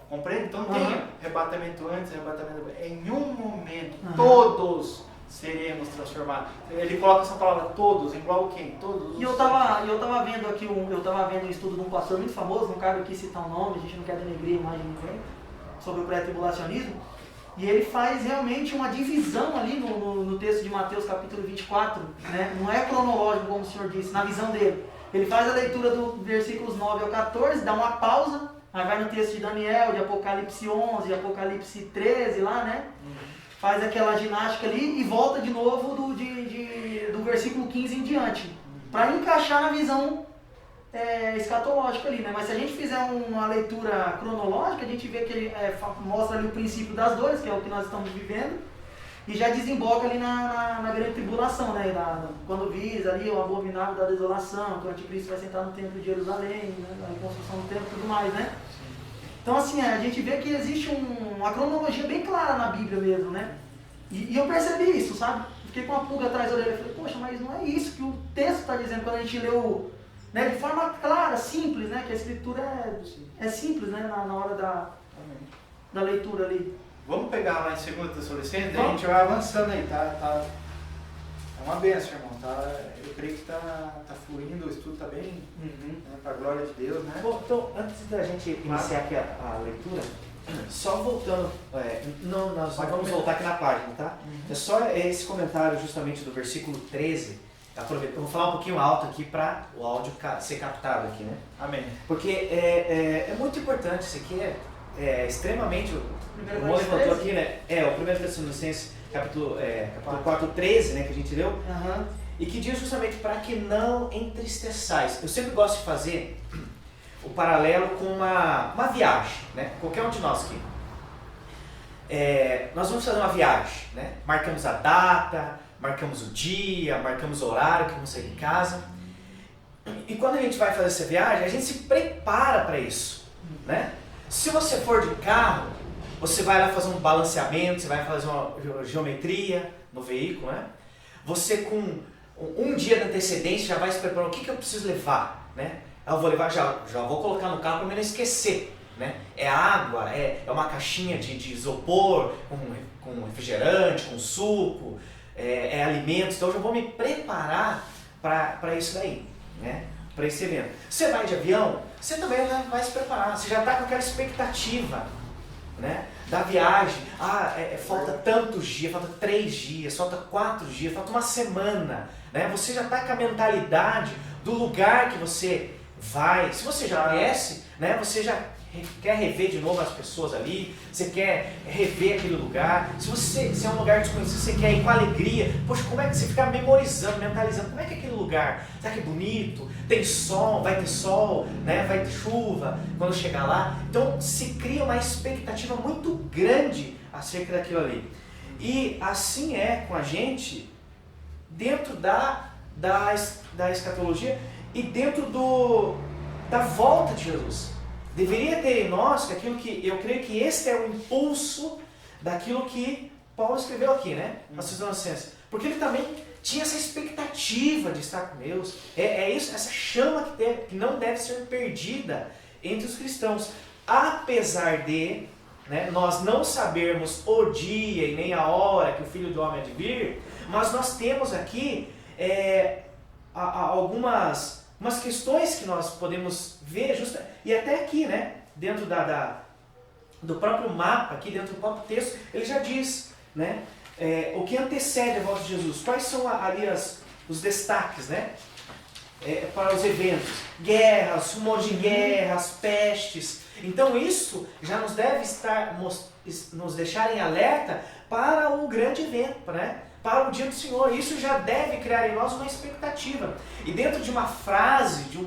Compreende? Então tem arrebatamento antes, arrebatamento depois. Em um momento, todos seremos transformados. Ele coloca essa palavra todos, engloba quem? Todos. E eu tava vendo aqui um estudo de um pastor muito famoso, não cabe aqui citar o nome, a gente não quer denegrir a imagem de ninguém, sobre o pré-tribulacionismo. E ele faz realmente uma divisão ali no texto de Mateus capítulo 24, né? Não é cronológico como o Senhor disse, na visão dele. Ele faz a leitura dos versículos 9 ao 14, dá uma pausa, aí vai no texto de Daniel, de Apocalipse 11, de Apocalipse 13 lá, né? Faz aquela ginástica ali e volta de novo do versículo 15 em diante, para encaixar na visão escatológica ali, né? Mas se a gente fizer uma leitura cronológica, a gente vê que ele mostra ali o princípio das dores, que é o que nós estamos vivendo, e já desemboca ali na grande tribulação, né? Quando visa ali o abominável da desolação, que o anticristo vai sentar no templo de Jerusalém, né? Na reconstrução do templo e tudo mais, né? Então assim, a gente vê que existe uma cronologia bem clara na Bíblia mesmo, né? E eu percebi isso, sabe? Fiquei com uma pulga atrás da orelha, falei, poxa, mas não é isso que o texto está dizendo quando a gente leu, né, de forma clara, simples, né? Que a escritura é simples, né? Na hora da leitura ali. Vamos pegar lá em 2 Tessalonicenses, a gente vai avançando aí, tá? É uma benção, irmão, tá? Eu creio que tá fluindo, o estudo tá bem, né, para a glória de Deus, né? Bom, então, antes da gente iniciar aqui a leitura, só voltando, nós vamos voltar aqui na página, tá? É só esse comentário justamente do versículo 13, eu vou falar um pouquinho alto aqui para o áudio ser captado aqui, né? Amém. Porque é muito importante, isso aqui é extremamente... O Mônica levantou aqui, né? O 1 Tessalonicenses, capítulo 4, 13, né, que a gente leu, e que diz justamente para que não entristeçais. Eu sempre gosto de fazer o paralelo com uma viagem, né? Qualquer um de nós aqui. Nós vamos fazer uma viagem, né? Marcamos a data, marcamos o dia, marcamos o horário que vamos sair de casa. E quando a gente vai fazer essa viagem, a gente se prepara para isso, né? Se você for de carro, você vai lá fazer um balanceamento, você vai fazer uma geometria no veículo, né? Você com um dia de antecedência já vai se preparando, o que eu preciso levar, né? Eu vou levar, já vou colocar no carro para não esquecer, né? É água, é uma caixinha de isopor, com refrigerante, com suco, alimentos, então eu já vou me preparar para isso daí, né? Para esse evento. Você vai de avião, você também vai se preparar, você já está com aquela expectativa, né, da viagem. Falta tantos dias, falta 3 dias, falta 4 dias, falta uma semana, né? Você já está com a mentalidade do lugar que você vai. Se você já conhece, né, você já quer rever de novo as pessoas ali, você quer rever aquele lugar. Se é um lugar desconhecido, você quer ir com alegria. Poxa, como é que você fica memorizando, mentalizando, como é que é aquele lugar? Será que é bonito? Tem sol, vai ter sol, né? Vai ter chuva quando chegar lá. Então se cria uma expectativa muito grande acerca daquilo ali. E assim é com a gente dentro da escatologia e dentro da volta de Jesus. Deveria ter em nós aquilo que eu creio que esse é o impulso daquilo que Paulo escreveu aqui, né? Nas Tessalonicenses. Porque ele também tinha essa expectativa de estar com Deus. É isso, essa chama que não deve ser perdida entre os cristãos. Apesar de, né, nós não sabermos o dia e nem a hora que o Filho do Homem há de vir, mas nós temos aqui algumas questões que nós podemos ver, e até aqui, né, dentro do próprio mapa, aqui dentro do próprio texto, ele já diz, né, o que antecede a volta de Jesus, quais são ali os destaques, né, para os eventos, guerras, rumores de guerras, pestes. Então isso já nos deve nos deixar em alerta para o grande evento, né? Para o dia do Senhor. Isso já deve criar em nós uma expectativa. E dentro de uma frase de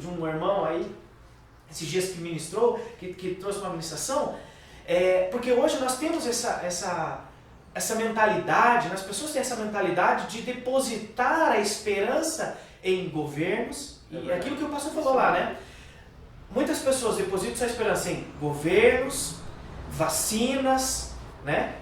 um irmão aí, esses dias que ministrou, que trouxe uma ministração, porque hoje nós temos essa mentalidade, as pessoas têm essa mentalidade de depositar a esperança em governos, e aquilo que o pastor falou lá, né? Muitas pessoas depositam sua esperança em governos, vacinas, né?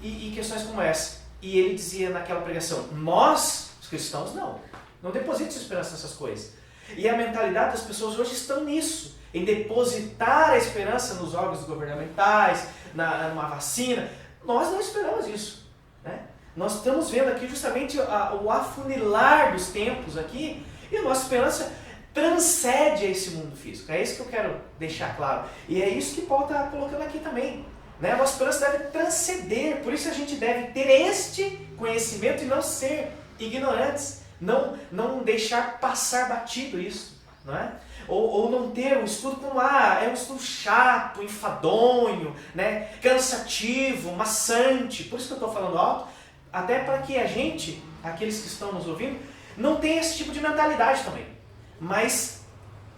E questões como essa. E ele dizia naquela pregação, nós, os cristãos, não depositam sua esperança nessas coisas. E a mentalidade das pessoas hoje estão nisso, em depositar a esperança nos órgãos governamentais, numa vacina. Nós não esperamos isso, né? Nós estamos vendo aqui justamente o afunilar dos tempos aqui, e a nossa esperança transcende esse mundo físico. É isso que eu quero deixar claro. E é isso que Paulo está colocando aqui também. Né? A nossa esperança deve transcender, por isso a gente deve ter este conhecimento e não ser ignorantes, não deixar passar batido isso, não é? Ou não ter um estudo como, é um estudo chato, enfadonho, né? Cansativo, maçante. Por isso que eu estou falando alto, até para que a gente, aqueles que estão nos ouvindo, não tenha esse tipo de mentalidade também, mas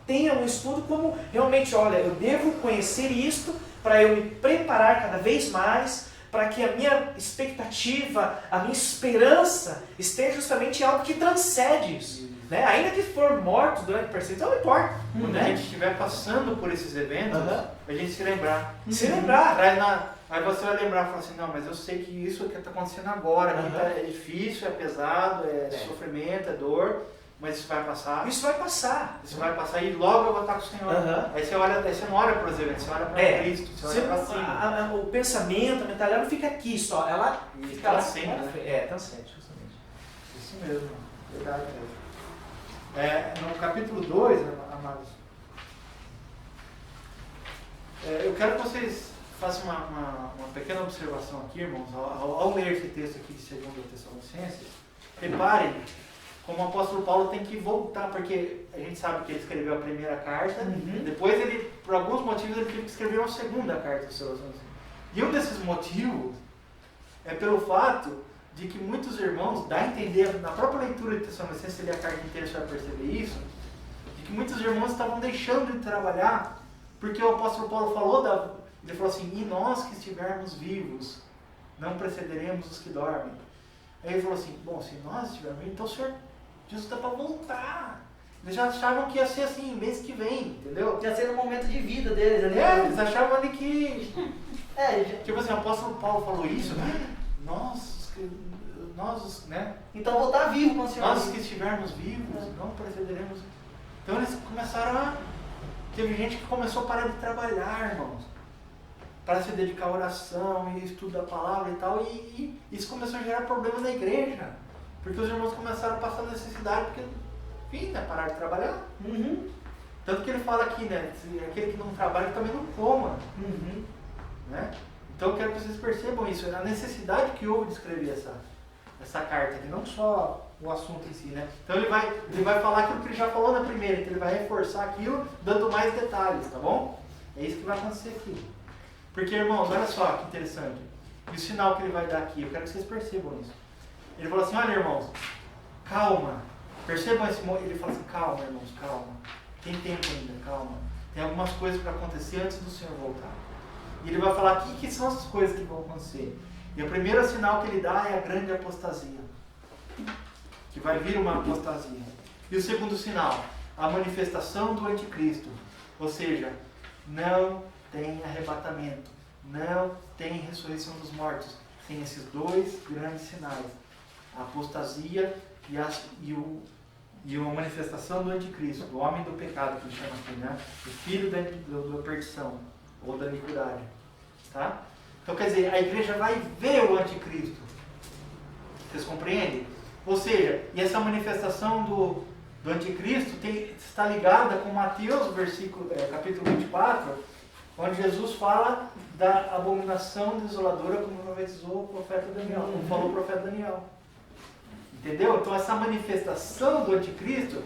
tenha um estudo como realmente, olha, eu devo conhecer isto para eu me preparar cada vez mais, para que a minha expectativa, a minha esperança esteja justamente em algo que transcende isso. Né? Ainda que for morto durante o perseguição, não importa. Quando a gente estiver passando por esses eventos, a gente se lembrar. Se lembrar. Aí você vai lembrar e falar assim, não, mas eu sei que isso que está acontecendo agora, é difícil, é pesado, é sofrimento, é dor, mas isso vai passar. Isso vai passar. Isso vai passar e logo eu vou estar com o Senhor. Aí você não olha para os eventos, você olha para Cristo, você olha para cima. O pensamento, a mentalidade não fica aqui só, ela fica lá sempre. Transcende, justamente. Isso mesmo, verdade mesmo. No capítulo 2, amados, eu quero que vocês façam uma pequena observação aqui, irmãos, ao ler esse texto aqui de 2 Tessalonicenses. Reparem como o apóstolo Paulo tem que voltar, porque a gente sabe que ele escreveu a primeira carta, depois ele, por alguns motivos, ele teve que escrever uma segunda carta aos Tessalonicenses. E um desses motivos é pelo fato de que muitos irmãos, dá a entender, na própria leitura de Tessalonicenses, se ler a carta inteira você vai perceber isso, de que muitos irmãos estavam deixando de trabalhar, porque o apóstolo Paulo falou, ele falou assim, e nós que estivermos vivos, não precederemos os que dormem. Aí ele falou assim, bom, se nós estivermos vivos, então o Senhor, Jesus está para voltar. Eles já achavam que ia ser assim, mês que vem, entendeu? Ia ser no momento de vida deles ali. Eles achavam ali que... Tipo assim, o apóstolo Paulo falou isso, né? Nós, né? Então vou estar vivo com o Senhor. Nós que estivermos vivos, não precederemos. Então eles começaram Teve gente que começou a parar de trabalhar, irmãos, para se dedicar à oração e estudo da palavra e tal, e isso começou a gerar problemas na igreja. Porque os irmãos começaram a passar necessidade, porque, enfim, né, pararam de trabalhar. Tanto que ele fala aqui, né, aquele que não trabalha também não coma. Né? Então eu quero que vocês percebam isso, a necessidade que houve de escrever essa carta aqui, não só o assunto em si, né? Então ele vai falar aquilo que ele já falou na primeira, então ele vai reforçar aquilo, dando mais detalhes, tá bom? É isso que vai acontecer aqui. Porque, irmãos, olha só que interessante. E o sinal que ele vai dar aqui, eu quero que vocês percebam isso. Ele falou assim, olha, irmãos, calma. Percebam esse momento, ele fala assim, calma, irmãos, calma. Tem tempo ainda, calma. Tem algumas coisas para acontecer antes do Senhor voltar. E ele vai falar o que são essas coisas que vão acontecer. E o primeiro sinal que ele dá é a grande apostasia. Que vai vir uma apostasia. E o segundo sinal, a manifestação do anticristo. Ou seja, não tem arrebatamento, não tem ressurreição dos mortos. Tem esses dois grandes sinais. A apostasia e a manifestação do anticristo, do homem do pecado, que ele chama aqui, né? O filho da perdição, ou da iniquidade. Tá? Então, quer dizer, a igreja vai ver o anticristo. Vocês compreendem? Ou seja, e essa manifestação do anticristo está ligada com Mateus, capítulo 24, onde Jesus fala da abominação desoladora, como profetizou o profeta Daniel, como falou o profeta Daniel. Entendeu? Então essa manifestação do anticristo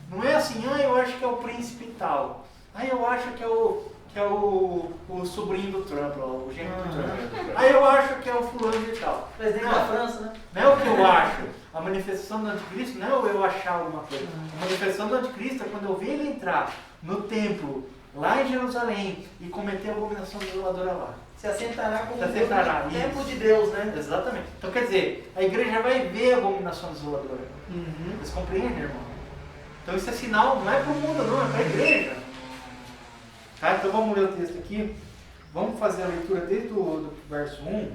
não é assim, eu acho que é o príncipe tal, eu acho que é o sobrinho do Trump, o genro do Trump, eu acho que é o fulano de tal. Presidente da França, né? Não é o que eu acho. A manifestação do anticristo não é eu achar alguma coisa. A manifestação do anticristo é quando eu ver ele entrar no templo, lá em Jerusalém, e cometer a abominação desoladora lá. Se assentará como o templo de Deus, né? Exatamente. Então quer dizer, a igreja vai ver a abominação desoladora. Vocês compreendem, irmão? Então isso é sinal, não é para o mundo, não, é para a igreja. Tá? Então vamos ler o texto aqui. Vamos fazer a leitura desde o verso 1.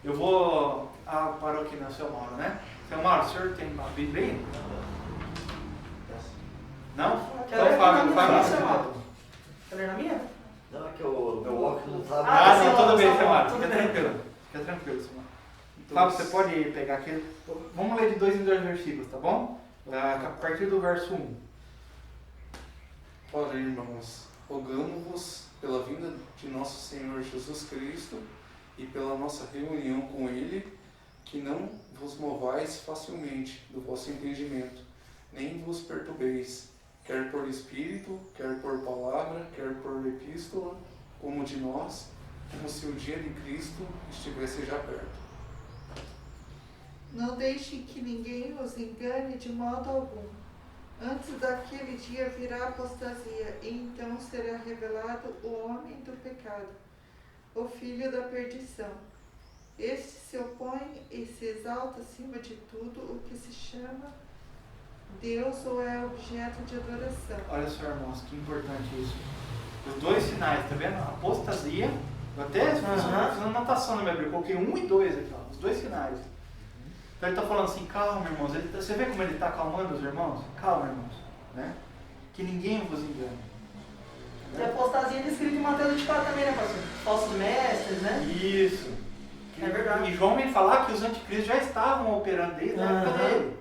Eu vou... parou aqui no seu Mauro, né? Seu Mauro, o senhor tem uma Bíblia aí? Não? Então Fábio. Quer ler na minha? Não, é que o meu óculos não estava... não, tudo bem, seu Mauro. Fica tranquilo. Fica tranquilo, seu Mauro. Fábio, você pode pegar aqui. Vamos ler de 2 em 2 versículos, tá bom? A partir do verso 1. Ora, irmãos, rogamo-vos pela vinda de nosso Senhor Jesus Cristo e pela nossa reunião com Ele, que não vos movais facilmente do vosso entendimento, nem vos perturbeis, quer por espírito, quer por palavra, quer por epístola, como de nós, como se o dia de Cristo estivesse já perto. Não deixem que ninguém os engane de modo algum. Antes daquele dia virá apostasia, e então será revelado o homem do pecado, o filho da perdição. Este se opõe e se exalta acima de tudo o que se chama Deus ou é objeto de adoração. Olha só, irmãos, que importante isso. Os dois sinais, tá vendo? A apostasia. Eu até fiz uma anotação na minha Bíblia, coloquei 1 e 2 aqui, ó, os dois sinais. Então ele está falando assim, calma, irmãos. Você vê como ele está acalmando os irmãos? Calma, irmãos. Né? Que ninguém vos engane. E a apostasia é descrita em Mateus 24 também, né, pastor? Falsos mestres, né? Isso. É verdade. E João vem falar que os anticristos já estavam operando desde a época dele.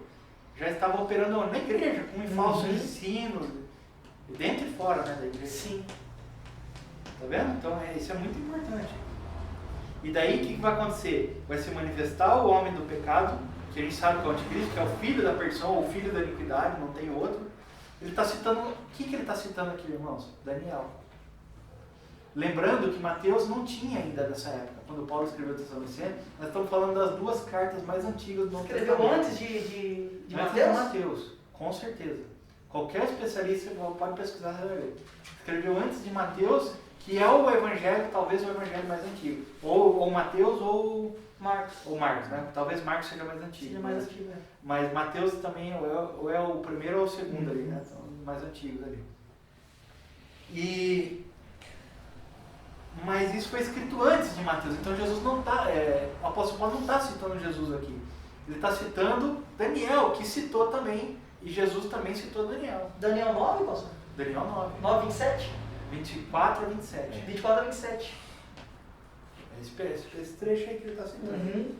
Já estavam operando na igreja, com falsos ensinos, dentro e fora, né, da igreja. Sim. Tá vendo? Então isso é muito importante. E daí o que vai acontecer? Vai se manifestar o homem do pecado, que a gente sabe que é o anticristo, que é o filho da perdição, ou o filho da iniquidade, não tem outro. Ele está citando, o que ele está citando aqui, irmãos? Daniel. Lembrando que Mateus não tinha ainda nessa época, quando Paulo escreveu o Tessalonicenses, nós estamos falando das duas cartas mais antigas do Novo Testamento. Escreveu antes de Antes Mateus? de Mateus, com certeza. Qualquer especialista pode pesquisar, você vai ver. Escreveu antes de Mateus, que é o evangelho, talvez o evangelho mais antigo. Ou Mateus ou Marcos, né? Talvez Marcos seja mais antigo. Seja mais antigo, né? Mas Mateus também ou é o primeiro ou o segundo ali, né? São os mais antigos ali. Mas isso foi escrito antes de Mateus. Então Jesus não está, o apóstolo Paulo não está citando Jesus aqui. Ele está citando Daniel, que citou também, e Jesus também citou Daniel. Daniel 9, pastor? Daniel 9. 9, 27? 24 a 27. 24 a 27. É. Esse trecho aí que ele está citando.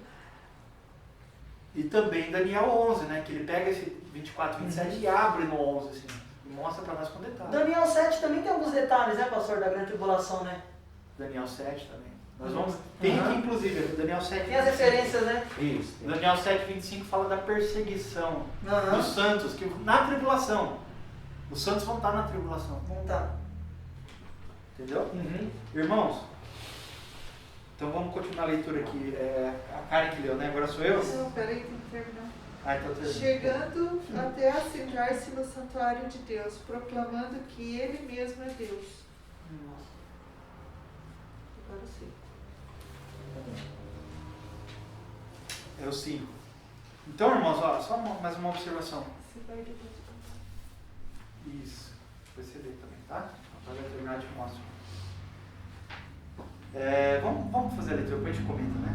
E também Daniel 11, né? Que ele pega esse 24, 27 e abre no 11, assim. E mostra para nós com detalhes. Daniel 7 também tem alguns detalhes, né, pastor, da grande tribulação, né? Daniel 7 também. Nós vamos... Tem aqui, inclusive, Daniel 7. Tem as referências, né? Isso. Daniel 7, 25 fala da perseguição Aham. dos santos, que na tribulação. Os santos vão estar na tribulação. Vamos tá. Entendeu? Irmãos, então vamos continuar a leitura aqui. A Karen que leu, né? Agora sou eu? Não, peraí, tem que terminar. Então termina. Chegando até a centrar-se no santuário de Deus, proclamando que Ele mesmo é Deus. Agora sim. É o 5. Então, irmãos, ó, só mais uma observação. Você vai depois. Isso. Vai ser ler também, tá? Para terminar, eu te mostro. Vamos fazer a leitura, depois a gente comenta, né?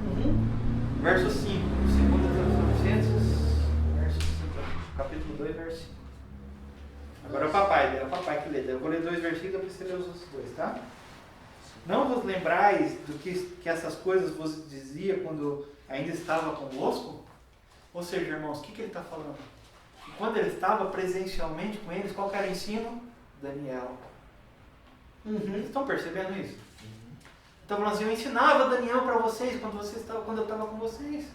Verso 5, 2 Tessalonicenses, verso 5, capítulo 2, verso 5. Agora é o papai que lê. Eu vou ler 2 versículos, depois você lê os outros 2, tá? Não vos lembrais do que essas coisas vos dizia quando ainda estava convosco? Ou seja, irmãos, o que ele está falando? Que quando ele estava presencialmente com eles, qual que era o ensino? Daniel. Vocês estão percebendo isso? Então, falando assim, eu ensinava Daniel para vocês quando eu estava com vocês.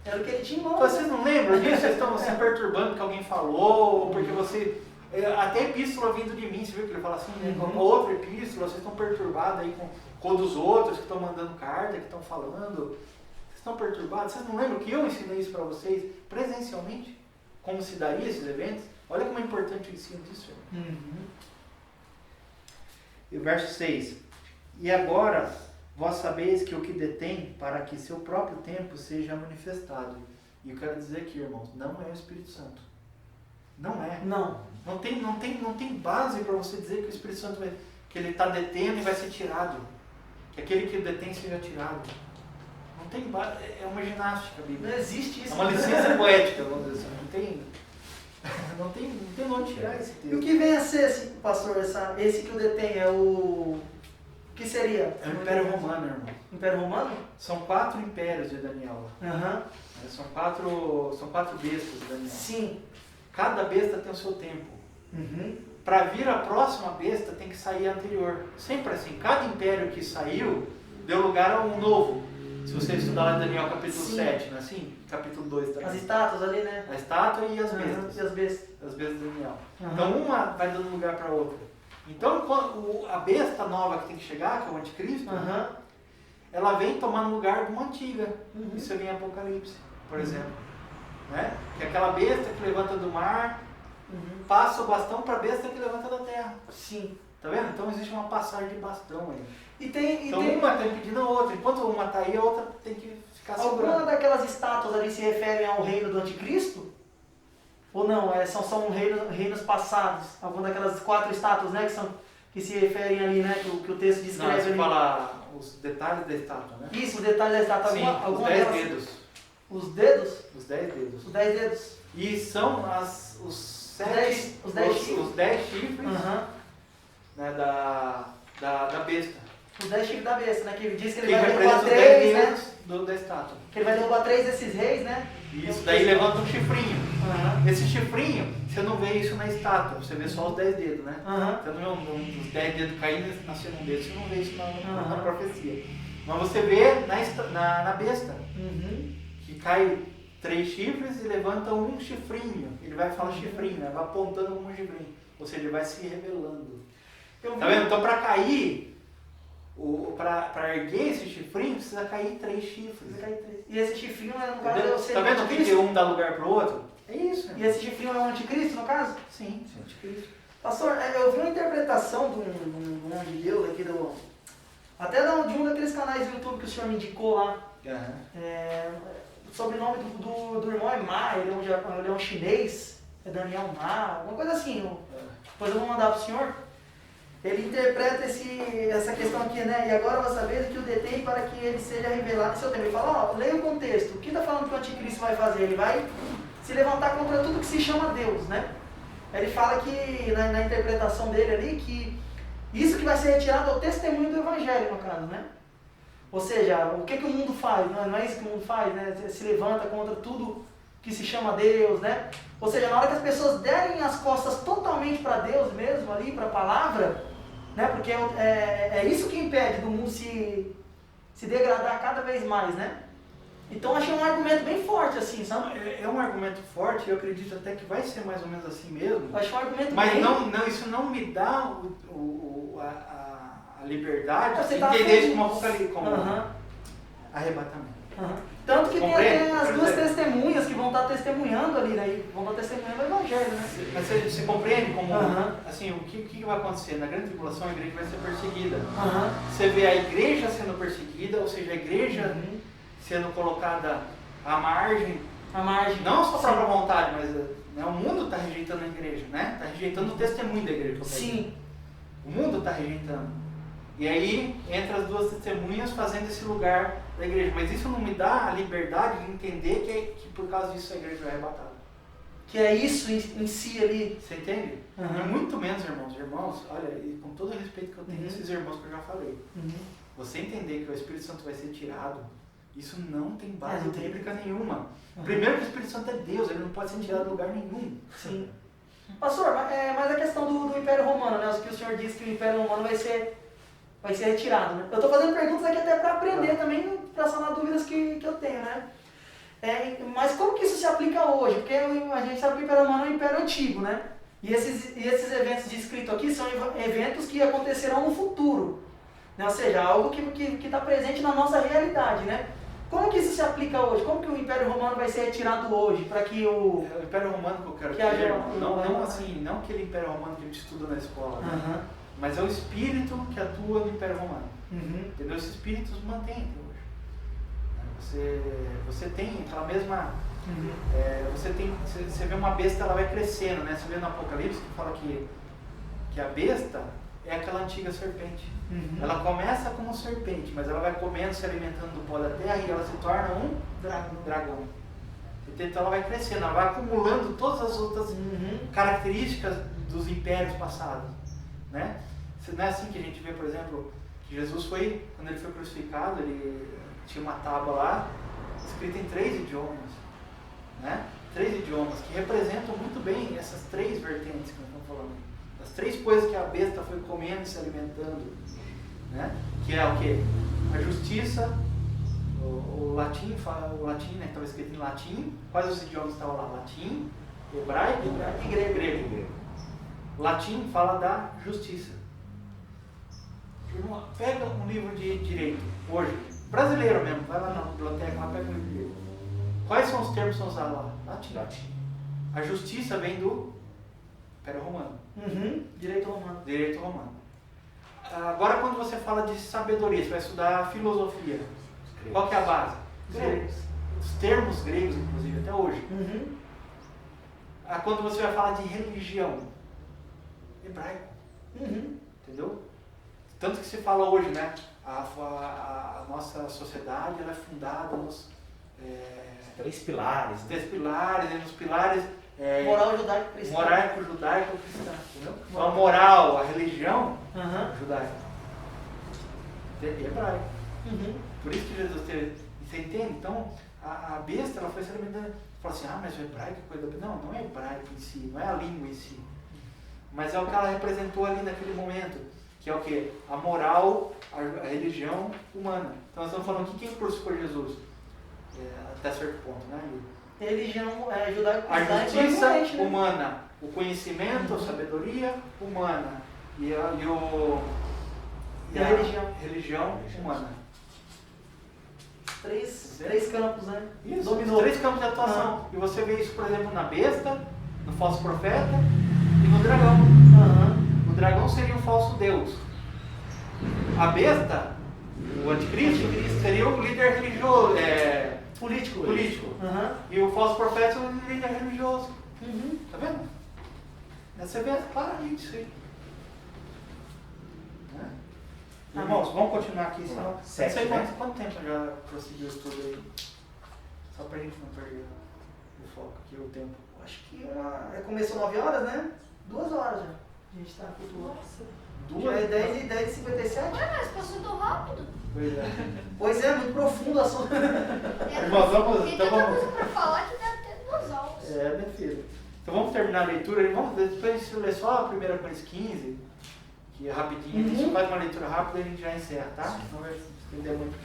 Era o que ele tinha em mãos. Vocês não lembram disso? Vocês estão se perturbando que alguém falou, ou porque você... Até epístola vindo de mim, você viu que ele fala assim, né? Com outra epístola, vocês estão perturbados aí com dos outros que estão mandando carta, que estão falando. Vocês estão perturbados? Vocês não lembram que eu ensinei isso para vocês presencialmente? Como se daria esses eventos? Olha como é importante o ensino disso, irmão. E o verso 6. E agora, vós sabeis que o que detém para que seu próprio tempo seja manifestado. E eu quero dizer aqui, irmãos, não é o Espírito Santo. Não é. Não tem base para você dizer que o Espírito Santo que ele está detendo e vai ser tirado. Que aquele que o detém seja tirado. Não tem base. É uma ginástica, Bíblia. Não existe isso. É uma licença poética, vamos dizer assim. Não tem onde tirar esse texto. E o que vem a ser, pastor, esse que o detém é o... O que seria? É o Império Romano, irmão. Império Romano? São 4 impérios de Daniel. São quatro bestas de Daniel. Sim. Cada besta tem o seu tempo. Para vir a próxima besta tem que sair a anterior. Sempre assim. Cada império que saiu deu lugar a um novo. Se você estudar lá em Daniel capítulo 7, não é assim? Capítulo 2 também. As estátuas ali, né? A estátua e as bestas. E as bestas. As bestas de Daniel. Então uma vai dando lugar para outra. Então a besta nova que tem que chegar, que é o anticristo, ela vem tomando lugar de uma antiga. Isso vem em Apocalipse, por exemplo. Né? Que é aquela besta que levanta do mar, passa o bastão para a besta que levanta da terra. Sim. Tá vendo? Então existe uma passagem de bastão aí. Então uma tem pedindo a outra. Enquanto uma está aí, a outra tem que ficar segurando. Alguma daquelas estátuas ali se referem ao reino do anticristo? Ou não? São reinos passados? Alguma daquelas 4 estátuas, né? Que se referem ali, né? Que o texto descreve Não, você ali. fala os detalhes da estátua, né? Isso, o detalhe da estátua. Sim, alguma os 10 delas... dedos. Os dedos? Os 10 dedos. Os 10 dedos. E são os 10 chifres né, da besta. Os 10 chifres da besta, né? Que diz que ele Que vai representa derrubar os 10 3, né? dedos da estátua. Que ele vai derrubar 3 desses reis, né? Isso, daí levanta um chifrinho. Esse chifrinho, você não vê isso na estátua, você vê só os 10 dedos, né? Você não vê os 10 dedos caindo nascendo um dedo, você não vê isso na profecia. Mas você vê na besta, que cai 3 chifres e levanta um chifrinho. Ele vai falar chifrinho, né? Vai apontando como um chifrinho. Ou seja, ele vai se revelando. Tá vendo? Então para cair, para erguer esse chifrinho, precisa cair 3 chifres. E esse chifrinho, no caso, é o Tá vendo que um dá lugar para o outro? É isso. E esse chifrinho é o anticristo, no caso? Sim, é o anticristo. Pastor, eu vi uma interpretação de um homem de Deus aqui, até de um daqueles canais do YouTube que o senhor me indicou lá. O sobrenome do irmão é Ma, ele é um chinês, é Daniel Ma, alguma coisa assim. Depois eu vou mandar para o senhor. Ele interpreta essa questão aqui, né? E agora você sabe que o detém para que ele seja revelado em seu tempo. Ele fala, leia o contexto. O que está falando que o anticristo vai fazer? Ele vai se levantar contra tudo que se chama Deus, né? Ele fala que, na interpretação dele ali, que isso que vai ser retirado é o testemunho do evangelho, no caso, né? Ou seja, o que o mundo faz? Não é isso que o mundo faz, né? Se levanta contra tudo que se chama Deus, né? Ou seja, na hora que as pessoas derem as costas totalmente para Deus mesmo, ali, para a palavra, né? Porque é isso que impede do mundo se degradar cada vez mais, né? Então achei um argumento bem forte, assim, sabe? É um argumento forte, eu acredito até que vai ser mais ou menos assim mesmo. Eu acho um argumento Mas bem... isso não me dá a liberdade Você de tá entender isso feliz. como arrebatamento. Tanto que tem Compreende? até as Por duas exemplo. testemunhas que vão estar testemunhando ali, né? E vão estar testemunhando o Evangelho, né? Mas você compreende como, Aham. assim, o que vai acontecer? Na grande tribulação a igreja vai ser perseguida. Aham. Você vê a igreja sendo perseguida, ou seja, a igreja sendo colocada à margem, A margem. não a sua Sim. própria vontade, mas né, o mundo está rejeitando a igreja, né? Está rejeitando o testemunho da igreja. Sim. O mundo está rejeitando. E aí entra as duas testemunhas fazendo esse lugar da igreja. Mas isso não me dá a liberdade de entender que por causa disso a igreja é arrebatada. Que é isso em si ali. Você entende? Aham. E muito menos, irmãos, olha, e com todo o respeito que eu tenho Uhum. desses irmãos que eu já falei, você entender que o Espírito Santo vai ser tirado, isso não tem base não tem. bíblica nenhuma. Uhum. Primeiro que o Espírito Santo é Deus, ele não pode ser tirado de lugar nenhum. Sim. Pastor, mas a questão do Império Romano, né? Que o senhor disse que o Império Romano vai ser retirado, né? Eu estou fazendo perguntas aqui até para aprender também, para sanar dúvidas que eu tenho, né? Mas como que isso se aplica hoje? Porque a gente sabe que o Império Romano é um império antigo, né? E esses eventos descritos aqui são eventos que acontecerão no futuro, né? Ou seja, algo que está presente na nossa realidade, né? Como que isso se aplica hoje? Como que o Império Romano vai ser retirado hoje para que o... O Império Romano que eu quero Que dizer, haja irmão, não uma- assim, não aquele Império Romano que a gente estuda na escola, né? Aham. Mas é o espírito que atua no Império Romano. Uhum. Entendeu? Esse espírito se mantém até hoje. Você tem aquela mesma... Uhum. Você vê uma besta, ela vai crescendo, né? Você vê no Apocalipse que fala que a besta é aquela antiga serpente. Uhum. Ela começa como serpente, mas ela vai comendo, se alimentando do pó da terra e ela se torna um dragão. Então ela vai crescendo, ela vai acumulando todas as outras características dos impérios passados, né? Não é assim que a gente vê, por exemplo, que Jesus foi, quando ele foi crucificado, ele tinha uma tábua lá, escrita em 3 idiomas, né? 3 idiomas, que representam muito bem essas 3 vertentes que nós estamos falando. As 3 coisas que a besta foi comendo e se alimentando, né? Que é o quê? A justiça, o latim, né, que estava escrito em latim. Quais os idiomas estavam lá? Latim, hebraico e grego. Latim fala da justiça. Irmão, pega um livro de direito, hoje, brasileiro mesmo, vai lá na biblioteca, lá pega um livro de direito. Quais são os termos que são usados lá? Latim. A justiça vem do Império Romano. Direito romano. Direito romano. Agora, quando você fala de sabedoria, você vai estudar filosofia. Qual que é a base? Gregos. Os termos gregos, inclusive, até hoje. Uhum. Quando você vai falar de religião, hebraico. Uhum. Entendeu? Tanto que se fala hoje, né? A nossa sociedade ela é fundada nos 3 pilares. Né? 3 pilares, e nos pilares Moral judaico-cristã. moraico, judaico, cristã. Entendeu? Então, a moral, a religião, Aham. judaica. E hebraico. Uhum. Por isso que Jesus teve. Você entende? Então, a besta ela foi se alimentando. Fala assim, mas o hebraico é coisa da... Não é hebraico em si, não é a língua em si. Mas é o que ela representou ali naquele momento. Que é o quê? A moral, a religião humana. Então nós estamos falando que quem crucificou Jesus? Até certo ponto, né? Religião A judaico-cristã justiça né? humana, o conhecimento, a sabedoria humana e a religião humana. Três campos, né? Isso, Dominou. 3 campos de atuação. E você vê isso, por exemplo, na besta, no falso profeta e no dragão. Aham. O dragão seria o falso Deus. A besta, o anticristo, seria o líder religioso, Político. Aham. E o falso profeta é o líder religioso. Uhum. Tá vendo? Você vê claramente isso aí. Né? Irmãos, vamos continuar aqui. Senão, não sei 7, né? quanto tempo já prosseguiu isso tudo aí. Só pra gente não perder o foco aqui, o tempo. Acho que começou 9 horas, né? 2 horas já. A gente tá com duas. Duas? Já é 10h57? Ué, mas passou tão rápido. Pois é. Pois é, muito profundo o assunto. Irmãos, Tem tanta coisa pra falar que dá até 2 aulas. É, minha filha. Então vamos terminar a leitura. Vamos depois a gente ler só a 1 Coríntios 15, que é rapidinho. A gente faz uma leitura rápida e a gente já encerra, tá? Não vai entender muito.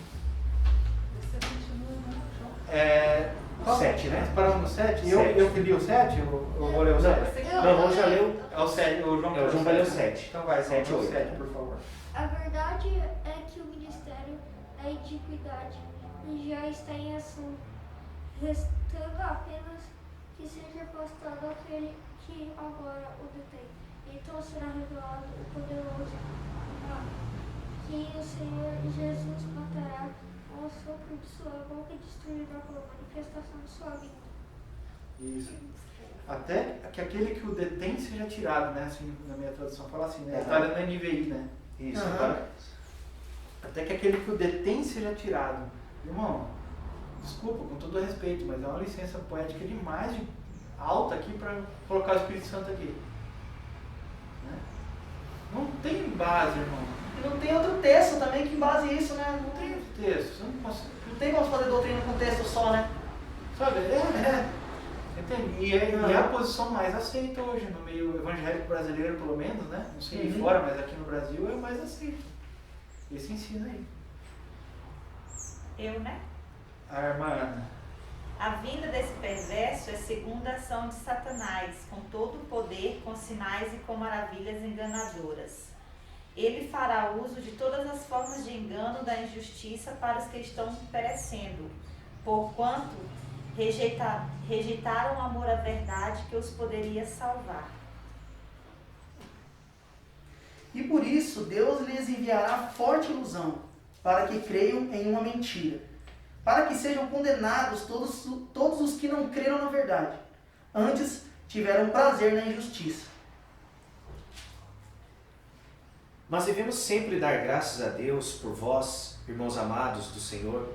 Você continua, não, João? 7, né? Paramos no 7? Sete. Eu que li o 7? Eu vou ler o 7? Não, já leu. É o 7. O João vai ler o 7. Então vai, 7 7 ou ou 8. 7, por favor. A verdade é que o ministério da iniquidade já está em ação, restando apenas que seja afastado aquele que agora o detém. Então será revelado o poderoso, que o Senhor Jesus matará ao sopro de sua boca e destruirá pela manifestação de sua vida. Isso. Até que aquele que o detém seja tirado, né? Assim, na minha tradução fala assim, né? Está na NVI, né? Isso. Até que aquele que o detém seja tirado. Irmão, desculpa, com todo respeito, mas é uma licença poética demais de alta aqui para colocar o Espírito Santo aqui. Né? Não tem base, irmão. E não tem outro texto também que embase isso, né? Não tem outro texto. Você não consegue. Não tem como fazer doutrina com texto só, né? Sabe? Entende? E é a posição mais aceita hoje no meio evangélico brasileiro, pelo menos, né? Não sei aí fora, mas aqui no Brasil é o mais aceito. Esse ensina aí. Eu, né? A irmã Ana. A vinda desse perverso é segundo a ação de Satanás, com todo o poder, com sinais e com maravilhas enganadoras. Ele fará uso de todas as formas de engano da injustiça para os que estão perecendo, porquanto rejeitaram o amor à verdade que os poderia salvar. E por isso Deus lhes enviará forte ilusão, para que creiam em uma mentira, para que sejam condenados todos os que não creram na verdade, antes tiveram prazer na injustiça. Mas devemos sempre dar graças a Deus por vós, irmãos amados do Senhor,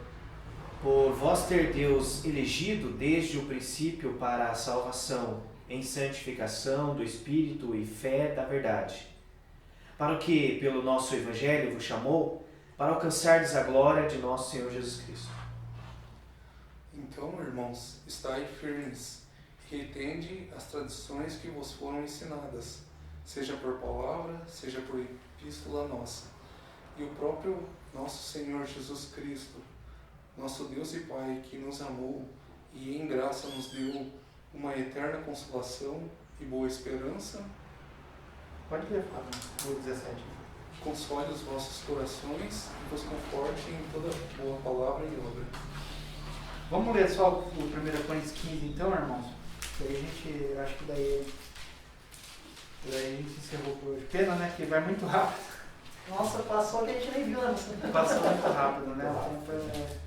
por vós ter Deus elegido desde o princípio para a salvação, em santificação do Espírito e fé da verdade, para o que, pelo nosso Evangelho, vos chamou, para alcançardes a glória de nosso Senhor Jesus Cristo. Então, irmãos, estai firmes e retende as tradições que vos foram ensinadas, seja por palavra, seja por epístola nossa. E o próprio nosso Senhor Jesus Cristo, nosso Deus e Pai, que nos amou e em graça nos deu uma eterna consolação e boa esperança, Pode ler, Fábio, o 17. console os vossos corações e vos conforte em toda boa palavra e obra. Vamos ler só o 1 Coríntios 15 então, irmãos? Que aí a gente, acho que daí a gente encerrou por hoje. Pena, né? Que vai muito rápido. Nossa, passou que a gente nem viu, né? Passou muito rápido, né? O tempo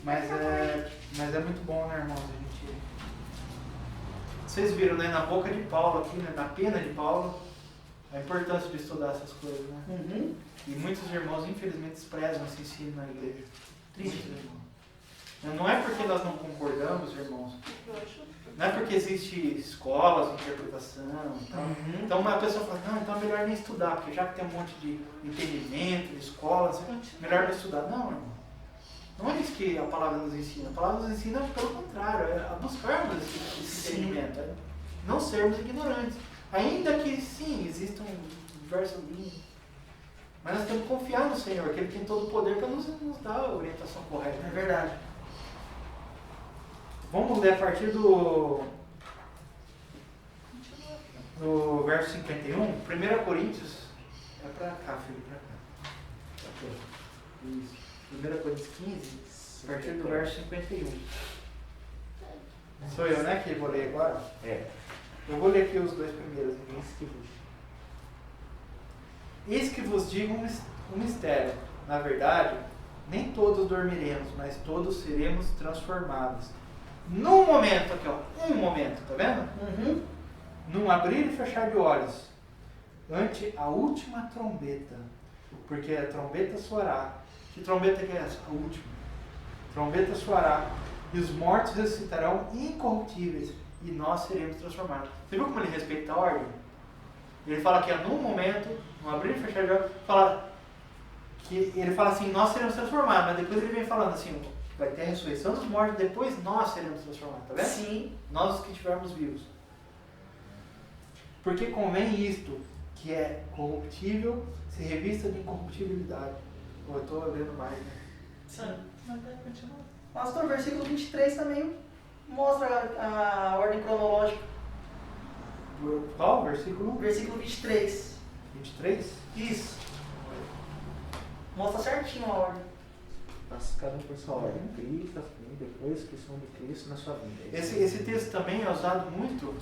mas é muito bom, né, irmãos? Vocês viram, né? Na boca de Paulo aqui, né? Na pena de Paulo, a importância de estudar essas coisas, né? Uhum. E muitos irmãos, infelizmente, desprezam esse ensino na igreja. Triste, irmão. Não é porque nós não concordamos, irmãos. Não é porque existe escolas de interpretação e tal. Então uma pessoa fala, não, então é melhor nem estudar, porque já que tem um monte de entendimento, de escolas, melhor não estudar. Não, irmão. Não é isso que a palavra nos ensina. A palavra nos ensina pelo contrário, é a buscarmos esse entendimento, é não sermos ignorantes. Ainda que sim, exista um verso lindo, mas nós temos que confiar no Senhor, que Ele tem todo o poder para nos dar a orientação correta. É verdade. Vamos ler a partir do verso 51. 1 Coríntios. É para cá, filho, para cá. Aqui, isso. 1 Coríntios 15, a partir do verso 51. Sou eu, né, que vou ler agora? É. Eu vou ler aqui os dois primeiros. Eis que vos digo um mistério. Na verdade, nem todos dormiremos, mas todos seremos transformados. Num momento aqui, ó. Um momento, tá vendo? Uhum. Num abrir e fechar de olhos. Ante a última trombeta. Porque a trombeta soará. Que trombeta que é essa? A última. Trombeta soará. E os mortos ressuscitarão incorruptíveis. E nós seremos transformados. Você viu como ele respeita a ordem? Ele fala que num momento, no abrir e fechar de olhos, ele fala assim, nós seremos transformados, mas depois ele vem falando assim, vai ter a ressurreição dos mortos, depois nós seremos transformados, tá vendo? Sim. Nós os que estivermos vivos. Porque convém isto, que é corruptível, se revista de incorruptibilidade. Eu estou lendo mais, né? Sim. Pastor, versículo 23 também mostra a ordem cronológica. Qual versículo? Versículo 23. 23? Isso. Mostra certinho a ordem. Mas cada um por sua ordem. Cristo, depois que são de Cristo na sua vida. Esse texto também é usado muito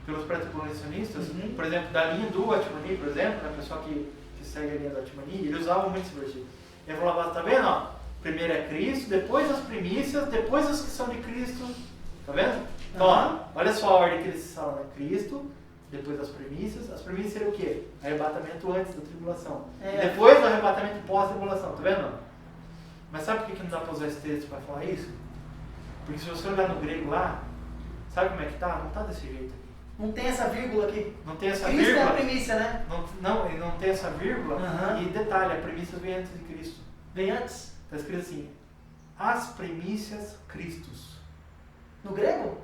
pelos pré-tribulacionistas. Por exemplo, da linha do Atmani, por exemplo, né, o pessoal que segue a linha do Atmani, ele usava muito esse versículo. Ele falava, tá vendo? Ó, primeiro é Cristo, depois as primícias, depois as que são de Cristo. Tá vendo? Então, ó, olha só a ordem que eles falam, né? Cristo, depois as primícias. As primícias seriam o quê? Arrebatamento antes da tribulação. E depois o arrebatamento pós-tribulação, tá vendo? Mas sabe por que não dá para usar esse texto para falar isso? Porque se você olhar no grego lá, sabe como é que tá? Não tá desse jeito aqui. Não tem essa vírgula aqui. Não tem essa Cristo vírgula. é a primícia, né? Ele não tem essa vírgula. E detalhe, a primícia vem antes de Cristo. Vem antes. Está escrito assim, as primícias Cristos. No grego?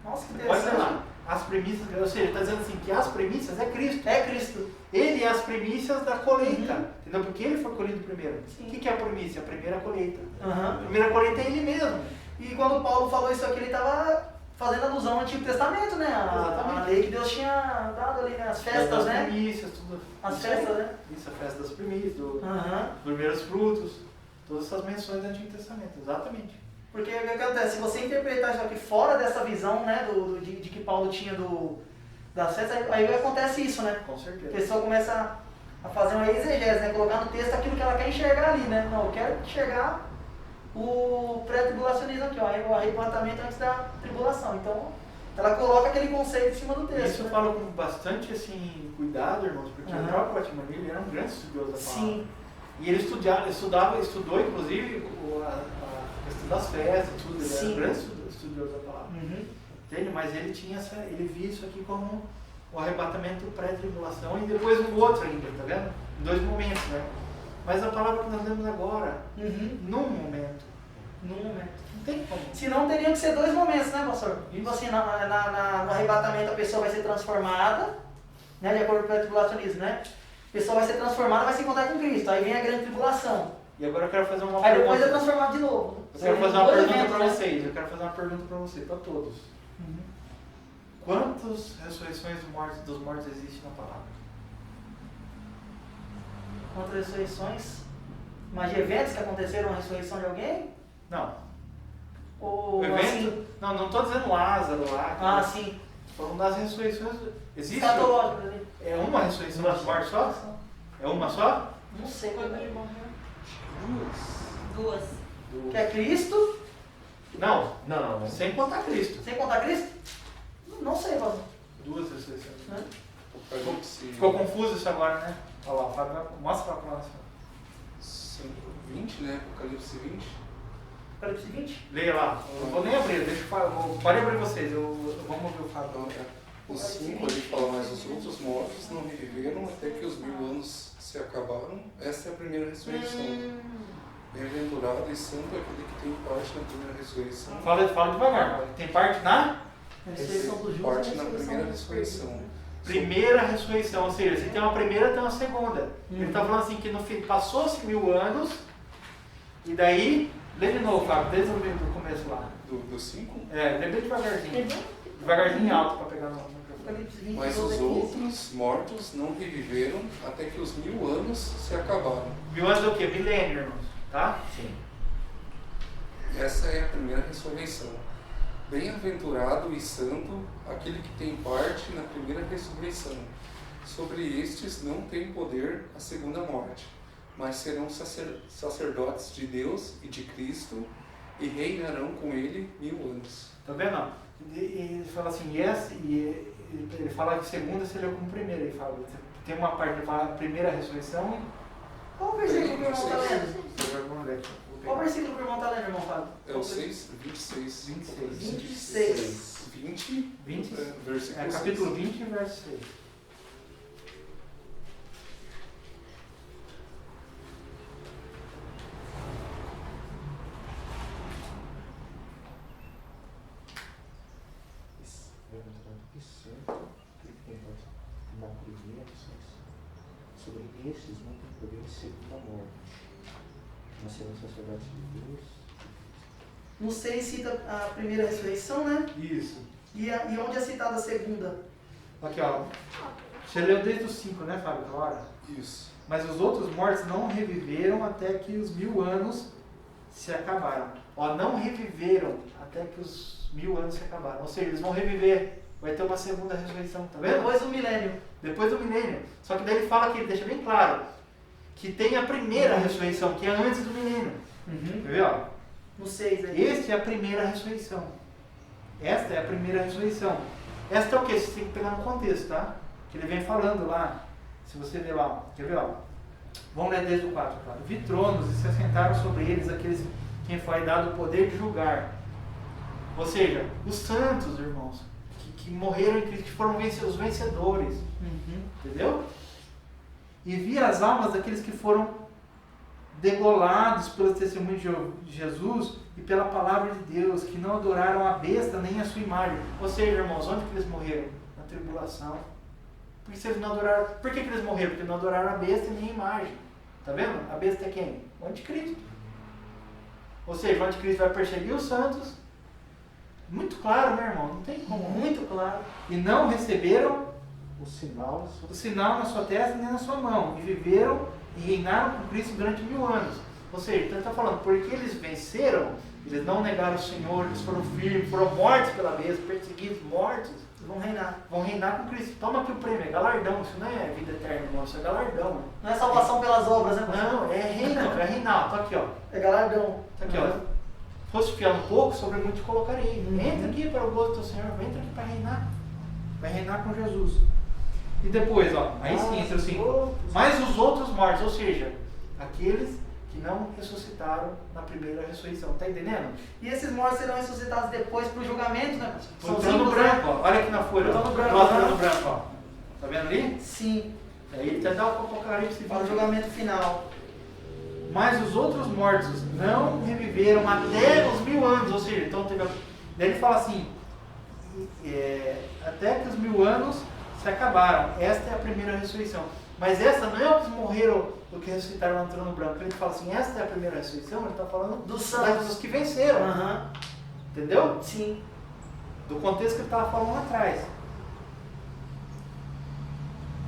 Nossa, que Pode interessante. ser lá. As primícias, ou seja, ele está dizendo assim, que as primícias é Cristo. É Cristo. Ele é as primícias da colheita. Entendeu? Porque ele foi colhido primeiro. Sim. O que é a primícia? A primeira colheita. A Uhum. primeira colheita é ele mesmo. E quando Paulo falou isso aqui, ele estava fazendo alusão ao Antigo Testamento, né? A lei que Deus tinha dado ali, né? As festas, das né? primícias, tudo. As Isso festas, aí. né? Isso, a festa das primícias, dos Uhum. primeiros frutos. Todas essas menções do Antigo Testamento, exatamente. Porque o que acontece? Se você interpretar isso aqui fora dessa visão, né? De que Paulo tinha das festas, aí acontece isso, né? Com A certeza. pessoa começa a fazer uma exegese, né? Colocar no texto aquilo que ela quer enxergar ali, né? Não, eu quero enxergar o pré-tribulacionismo aqui, ó, o arrebatamento antes da tribulação. Então, ela coloca aquele conceito em cima do texto. Isso eu né? falo com bastante assim, cuidado, irmãos, porque o próprio Atmani, ele era um grande estudioso da palavra. Sim. E ele estudou inclusive a questão das festas, tudo. Ele era um grande estudioso da palavra. Entende? Mas ele ele via isso aqui como o arrebatamento pré-tribulação e depois um outro ainda, tá vendo? Em dois momentos, né? Mas a palavra que nós lemos agora, num momento. Num momento. Não tem como. Senão teriam que ser dois momentos, né, pastor? Tipo assim, no arrebatamento a pessoa vai ser transformada, né, de acordo com o tribulacionismo, né? A pessoa vai ser transformada, vai se encontrar com Cristo. Aí vem a grande tribulação. E agora eu quero fazer uma Aí pergunta. depois é transformado de novo. Eu quero fazer uma Dois pergunta eventos, para né? vocês. Eu quero fazer uma pergunta para vocês, para todos. Quantas ressurreições dos mortos existem na palavra? Quantas ressurreições? Mas de eventos que aconteceram a ressurreição de alguém? Não. Ou O evento? assim? Não estou dizendo Lázaro lá. Ah, sim. Falando das ressurreições. Existe? Escatológico ali. É uma ressurreição dos mortos só? É uma só? Não sei Quando quando ele é. morreu. Duas. Que é Cristo, Não. Não. Sem contar Cristo. sem contar Cristo? Não sei, pastor. Duas ressurreições. Né? Ficou confuso isso agora, né? Olha lá, o Fábio mostra lá para nós. 20, né? Apocalipse 20. Apocalipse 20? Leia lá. Eu não vou nem abrir, deixa pode abrir vocês. Vamos ouvir o Fábio. Então, o 5 ele fala, mas os outros mortos não reviveram até que os 1000 anos se acabaram. Essa é a primeira ressurreição. Bem-aventurado e santo aquele que tem parte na primeira ressurreição. Fala devagar. Tem parte na Ressurreição dos justos. Parte e na ressurreição primeira dos ressurreição. perdidos. primeira ressurreição. Ou seja, se tem uma primeira, tem uma segunda. Ele está falando assim que no fim passou-se 1000 anos e daí, lê de novo, Fábio, desde o começo lá. Do 5? Lê bem devagarzinho. Devagarzinho alto para pegar no microfone. Apocalipse 20, Mas 12 os a 15. outros mortos não reviveram até que os 1000 anos se acabaram. 1000 anos é o quê? Milênio, irmãos. Tá? Sim. Essa é a primeira ressurreição. Bem-aventurado e santo aquele que tem parte na primeira ressurreição. Sobre estes não tem poder a segunda morte, mas serão sacerdotes de Deus e de Cristo e reinarão com ele 1000 anos. Tá vendo? Ele fala assim, ele fala que segunda se leu como primeira. Ele fala, tem uma parte que fala primeira ressurreição e... Qual o versículo que o irmão está lendo? Vamos ler aqui. Qual o versículo que o irmão está lendo, irmão Fábio? É o 6, 26. 26. 20, 20, versículo 6. capítulo 20, verso 6. bênçãos, sobre estes não tem poder segundo a morte, mas serão sacerdotes de Deus. No 6 cita a primeira ressurreição, né? Isso. E onde é citada a segunda? Aqui, ó. Você leu desde os 5, né, Fábio? Agora. Isso. Mas os outros mortos não reviveram até que os 1000 anos se acabaram. Ó, não reviveram até que os 1000 anos se acabaram. Ou seja, eles vão reviver. Vai ter uma segunda ressurreição, tá vendo? Depois do milênio. Depois do milênio. Só que daí ele fala aqui, ele deixa bem claro, que tem a primeira ressurreição, que é antes do milênio. Quer ver, ó? No 6 aí. Este é a primeira ressurreição. Esta é a primeira ressurreição. Esta é o que? Você tem que pegar no contexto, tá? Que ele vem falando lá. Se você ver lá, ó. Quer ver, ó? Vamos ler desde o 4, claro. Vi tronos e se assentaram sobre eles aqueles quem foi dado o poder de julgar. Ou seja, os santos, irmãos, que morreram em Cristo, que foram os vencedores. Entendeu? E vi as almas daqueles que foram degolados pelo testemunho de Jesus e pela palavra de Deus, que não adoraram a besta nem a sua imagem. Ou seja, irmãos, onde que eles morreram? Na tribulação. Por que eles não adoraram? Por que eles morreram? Porque não adoraram a besta e nem a imagem. Tá vendo? A besta é quem? O anticristo. Ou seja, o anticristo vai perseguir os santos. Muito claro, né, irmão? Não tem como. Muito claro. E não receberam O sinal o sinal na sua testa nem na sua mão. E viveram e reinaram com Cristo durante 1000 anos. Ou seja, então ele está falando, porque eles venceram, eles não negaram o Senhor, eles foram firmes, foram mortos pela besta, perseguidos, mortos, Vão reinar. vão reinar com Cristo. Toma aqui o prêmio, é galardão, isso não é vida eterna, irmão, isso é galardão. Não é salvação pelas obras, né? Não, é reino, é reinar. Tá aqui, ó. É galardão. Tá aqui, ó. Fosse fiel um pouco, sobre muito te colocarei. Entra aqui para o gosto do Senhor, entra aqui para reinar. Vai reinar com Jesus. E depois, ó, aí sim entra o 5. Mas os outros mortos, ou seja, aqueles que não ressuscitaram na primeira ressurreição. Tá entendendo? E esses mortos serão ressuscitados depois para o julgamento, né? O trono branco, ó. Olha aqui na folha. Trono branco, Ó, né? trono branco, ó. Tá vendo ali? Sim, Aí ele até dá o apocalipse. para o julgamento final. Mas os outros mortos não reviveram até os 1000 anos, ou seja, então teve. Daí ele fala assim, até que os 1000 anos se acabaram. Esta é a primeira ressurreição. Mas essa não é os que morreram do que ressuscitaram no trono branco. Ele fala assim, esta é a primeira ressurreição, ele está falando Dos santos. dos que venceram. Aham. Entendeu? Sim. Do contexto que ele estava falando lá atrás.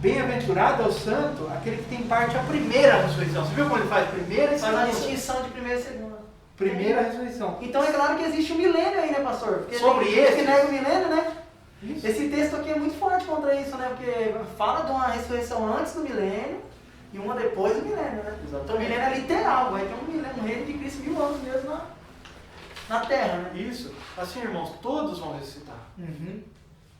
Bem-aventurado é o santo, aquele que tem parte a primeira ressurreição. Você viu como ele faz primeira e Faz a segunda? distinção de primeira e segunda. Primeira ressurreição. Então é claro que existe um milênio aí, né, pastor? Porque Sobre tem gente esse- que nega o milênio, né? Isso. Esse texto aqui é muito forte contra isso, né? Porque fala de uma ressurreição antes do milênio e uma depois do milênio, né? Exatamente. Então o milênio é literal, vai ter um milênio, um reino de Cristo 1000 anos mesmo na Terra, né? Isso. Assim, irmãos, todos vão ressuscitar. Uhum.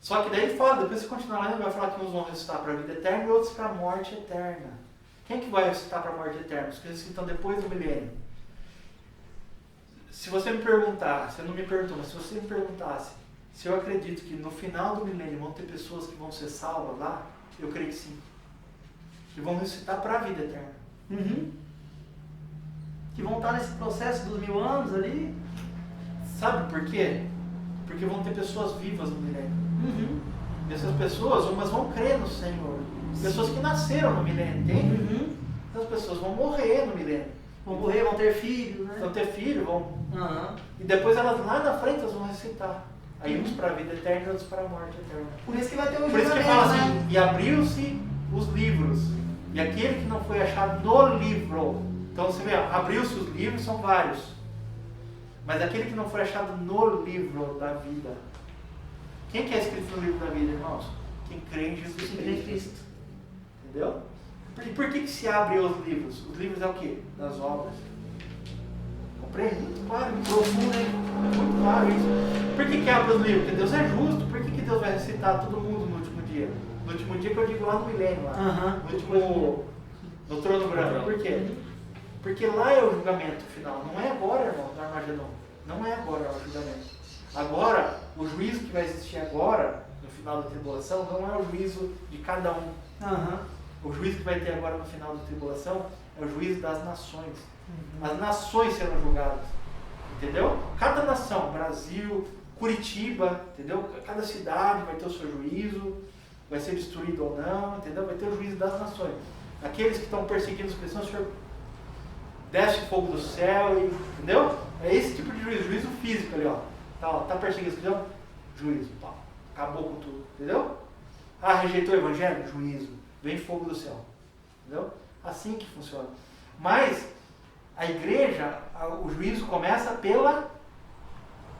Só que daí ele fala, depois você continuar lá, ele vai falar que uns vão ressuscitar para a vida eterna e outros para a morte eterna. Quem que vai ressuscitar para a morte eterna? Os que ressuscitam depois do milênio. Se você me perguntar, você não me perguntou, mas se você me perguntasse se eu acredito que no final do milênio vão ter pessoas que vão ser salvas lá, eu creio que sim. Que vão ressuscitar para a vida eterna. Uhum. Que vão estar nesse processo dos 1000 anos ali. Sabe por quê? Porque vão ter pessoas vivas no milênio. Uhum. E essas pessoas, umas vão crer no Senhor. Pessoas que nasceram no milênio, entende? Uhum. Essas pessoas vão morrer no milênio. Vão morrer, vão ter filhos, né? Vão ter filho, vão... Aham. E depois elas lá na frente elas vão ressuscitar. Aí uns para a vida eterna e outros para a morte eterna. Por isso que vai ter o Por isso que julgamento, fala né? assim, e abriu-se os livros. E aquele que não foi achado no livro. Então você vê, abriu-se os livros, são vários. Mas aquele que não foi achado no livro da vida. Quem que é escrito no livro da vida, irmãos? Quem crê em Jesus Quem crê em Cristo. Entendeu? E por que se abre os livros? Os livros é o quê? Das obras. Compreende? Muito claro, muito profundo, hein? É muito claro isso. Por que abre os livros? Porque Deus é justo. Por que Deus vai ressuscitar todo mundo no último dia? No último dia que eu digo lá no milênio, lá. Aham. No último... No trono branco. Por quê? Porque lá é o julgamento final. Não é agora, irmão, no Armagedon. Não é agora o julgamento. Agora, o juízo que vai existir agora, no final da tribulação, não é o juízo de cada um. Aham. O juízo que vai ter agora no final da tribulação é o juízo das nações. As nações serão julgadas. Entendeu? Cada nação, Brasil, Curitiba, entendeu? Cada cidade vai ter o seu juízo, vai ser destruído ou não, entendeu? Vai ter o juízo das nações. Aqueles que estão perseguindo os cristãos, o Senhor desce fogo do céu, entendeu? É esse tipo de juízo, juízo físico ali, ó. Tá perseguindo os cristãos, juízo, pá, acabou com tudo, entendeu? Ah, rejeitou o evangelho? Juízo, vem fogo do céu, entendeu? Assim que funciona. Mas a igreja, o juízo começa pela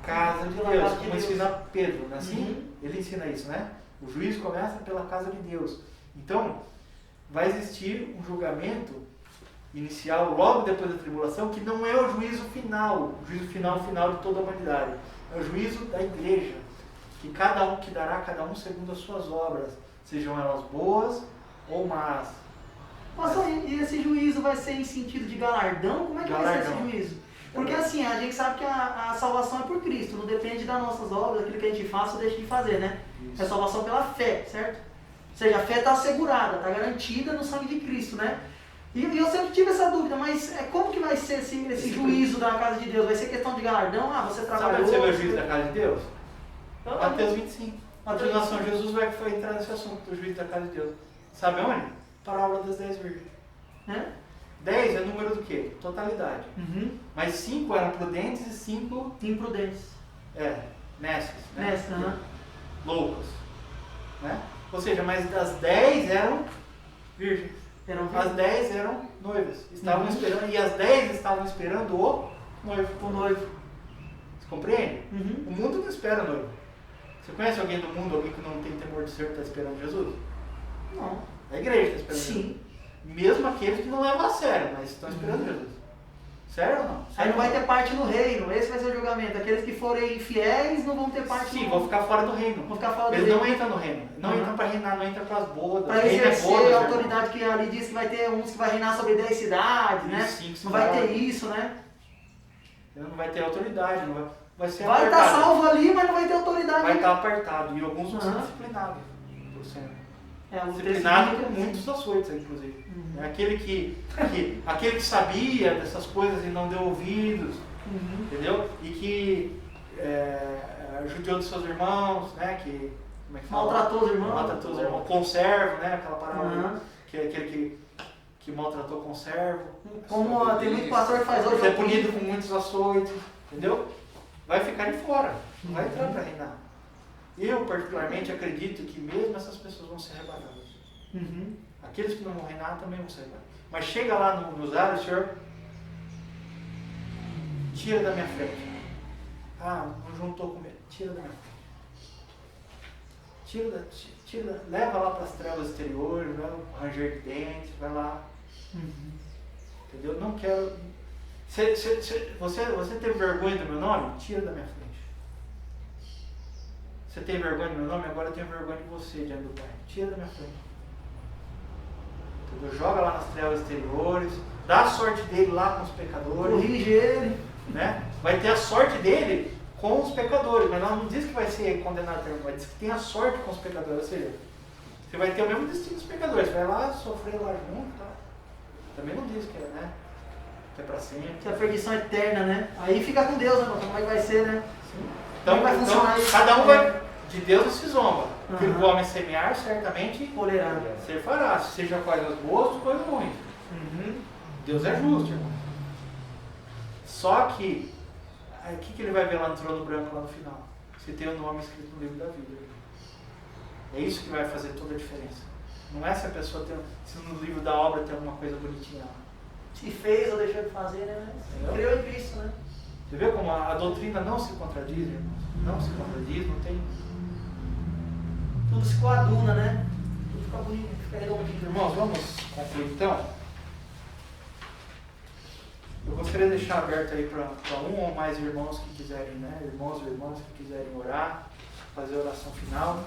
casa de Deus, como ensina Pedro, não é assim? Ele ensina isso, né? O juízo começa pela casa de Deus. Então, vai existir um julgamento inicial, logo depois da tribulação, que não é o juízo final de toda a humanidade. É o juízo da igreja, que dará cada um segundo as suas obras, sejam elas boas ou más. Pastor, e esse juízo vai ser em sentido de galardão? Como é que vai ser esse juízo? Porque assim, a gente sabe que a salvação é por Cristo, não depende das nossas obras, daquilo que a gente faça ou deixa de fazer, né? Isso. É salvação pela fé, certo? Ou seja, a fé está assegurada, está garantida no sangue de Cristo, né? E eu sempre tive essa dúvida, mas como que vai ser esse juízo da casa de Deus? Vai ser questão de galardão? Ah, você trabalhou... Sabe onde você vê o juízo da casa de Deus? Mateus 25. A tribulação, Jesus vai entrar nesse assunto do juízo da casa de Deus. Sabe onde? Parábola das 10 virgens. 10 é número do quê? Totalidade. Mas 5 eram prudentes e 5 imprudentes. necios. Né? Loucos. Né? Ou seja, mas das 10 eram virgens. As 10 eram noivas. Estavam esperando, e as 10 estavam esperando o noivo. Você compreende? O mundo não espera noivo. Você conhece alguém do mundo, alguém que não tem temor de ser, que está esperando Jesus? Não. A igreja está esperando Sim. Jesus. Mesmo aqueles que não levam a sério, mas estão esperando Jesus. Sério ou não? Aí não vai ter parte no reino, esse vai ser o julgamento. Aqueles que forem infiéis não vão ter parte Sim, vão ficar fora do reino. Vão ficar fora do Eles reino. não entram no reino. Não entram para reinar, não entram para as bodas. Para exercer a autoridade que ali diz que vai ter uns que vai reinar sobre 10 cidades, né? Não vai ter isso, né? Não vai ter autoridade, não vai ser vai estar salvo ali, mas não vai ter autoridade. Vai estar apartado. E alguns vão ser disciplinados por Senhor. Disciplinado com muitos açoites, inclusive. É aquele que sabia dessas coisas e não deu ouvidos, entendeu? E que judiou dos seus irmãos, né? Que, como é que fala? Maltratou os irmãos. Maltratou os irmãos. Conservo, né? Aquela palavra que é aquele que maltratou conservo. Como tem muito pastor que faz hoje. É punido com muitos açoites, entendeu? Vai ficar de fora, não vai entrar para reinar. Eu, particularmente, acredito que mesmo essas pessoas vão ser arrebatadas. Aqueles que não vão reinar também vão ser arrebatados. Mas chega lá nos ares, o Senhor tira da minha frente. Ah, não juntou comigo. Tira da minha frente. Leva lá para as trevas exteriores, vai o ranger de dentes, vai lá. Entendeu? Não quero... Você teve vergonha do meu nome? Tira da minha frente. Você tem vergonha do meu nome? Agora eu tenho vergonha de você diante do Pai. Tira da minha frente. Entendeu? Joga lá nas trevas exteriores. Dá a sorte dele lá com os pecadores. Corrige ele. Né? Vai ter a sorte dele com os pecadores. Mas não diz que vai ser condenado, mas diz que tem a sorte com os pecadores. Ou seja, você vai ter o mesmo destino dos pecadores. Você vai lá sofrer lá junto. Tá? Também não diz que é, né? Que é pra sempre. Que é a perdição eterna, né? Aí fica com Deus, né? Como é que vai ser, né? Sim. Então, vai funcionar isso? Cada um vai... De Deus não se zomba. Porque o homem semear, certamente colherá. Você fará. Seja coisas boas ou coisas ruins. Deus é justo, irmão. Só que, o que ele vai ver lá no trono branco, lá no final? Se tem o nome escrito no livro da vida. É isso que vai fazer toda a diferença. Não é se a pessoa tem, se no livro da obra tem alguma coisa bonitinha. Se fez ou deixou de fazer, né? Creu em Cristo, né? Você vê como a doutrina não se contradiz, irmãos? Não se contradiz, não tem... Tudo se coaduna, né? Tudo fica bonito, fica redondinho. Irmãos, vamos concluir então? Eu gostaria de deixar aberto aí para um ou mais irmãos que quiserem, né? Irmãos ou irmãs que quiserem orar, fazer a oração final.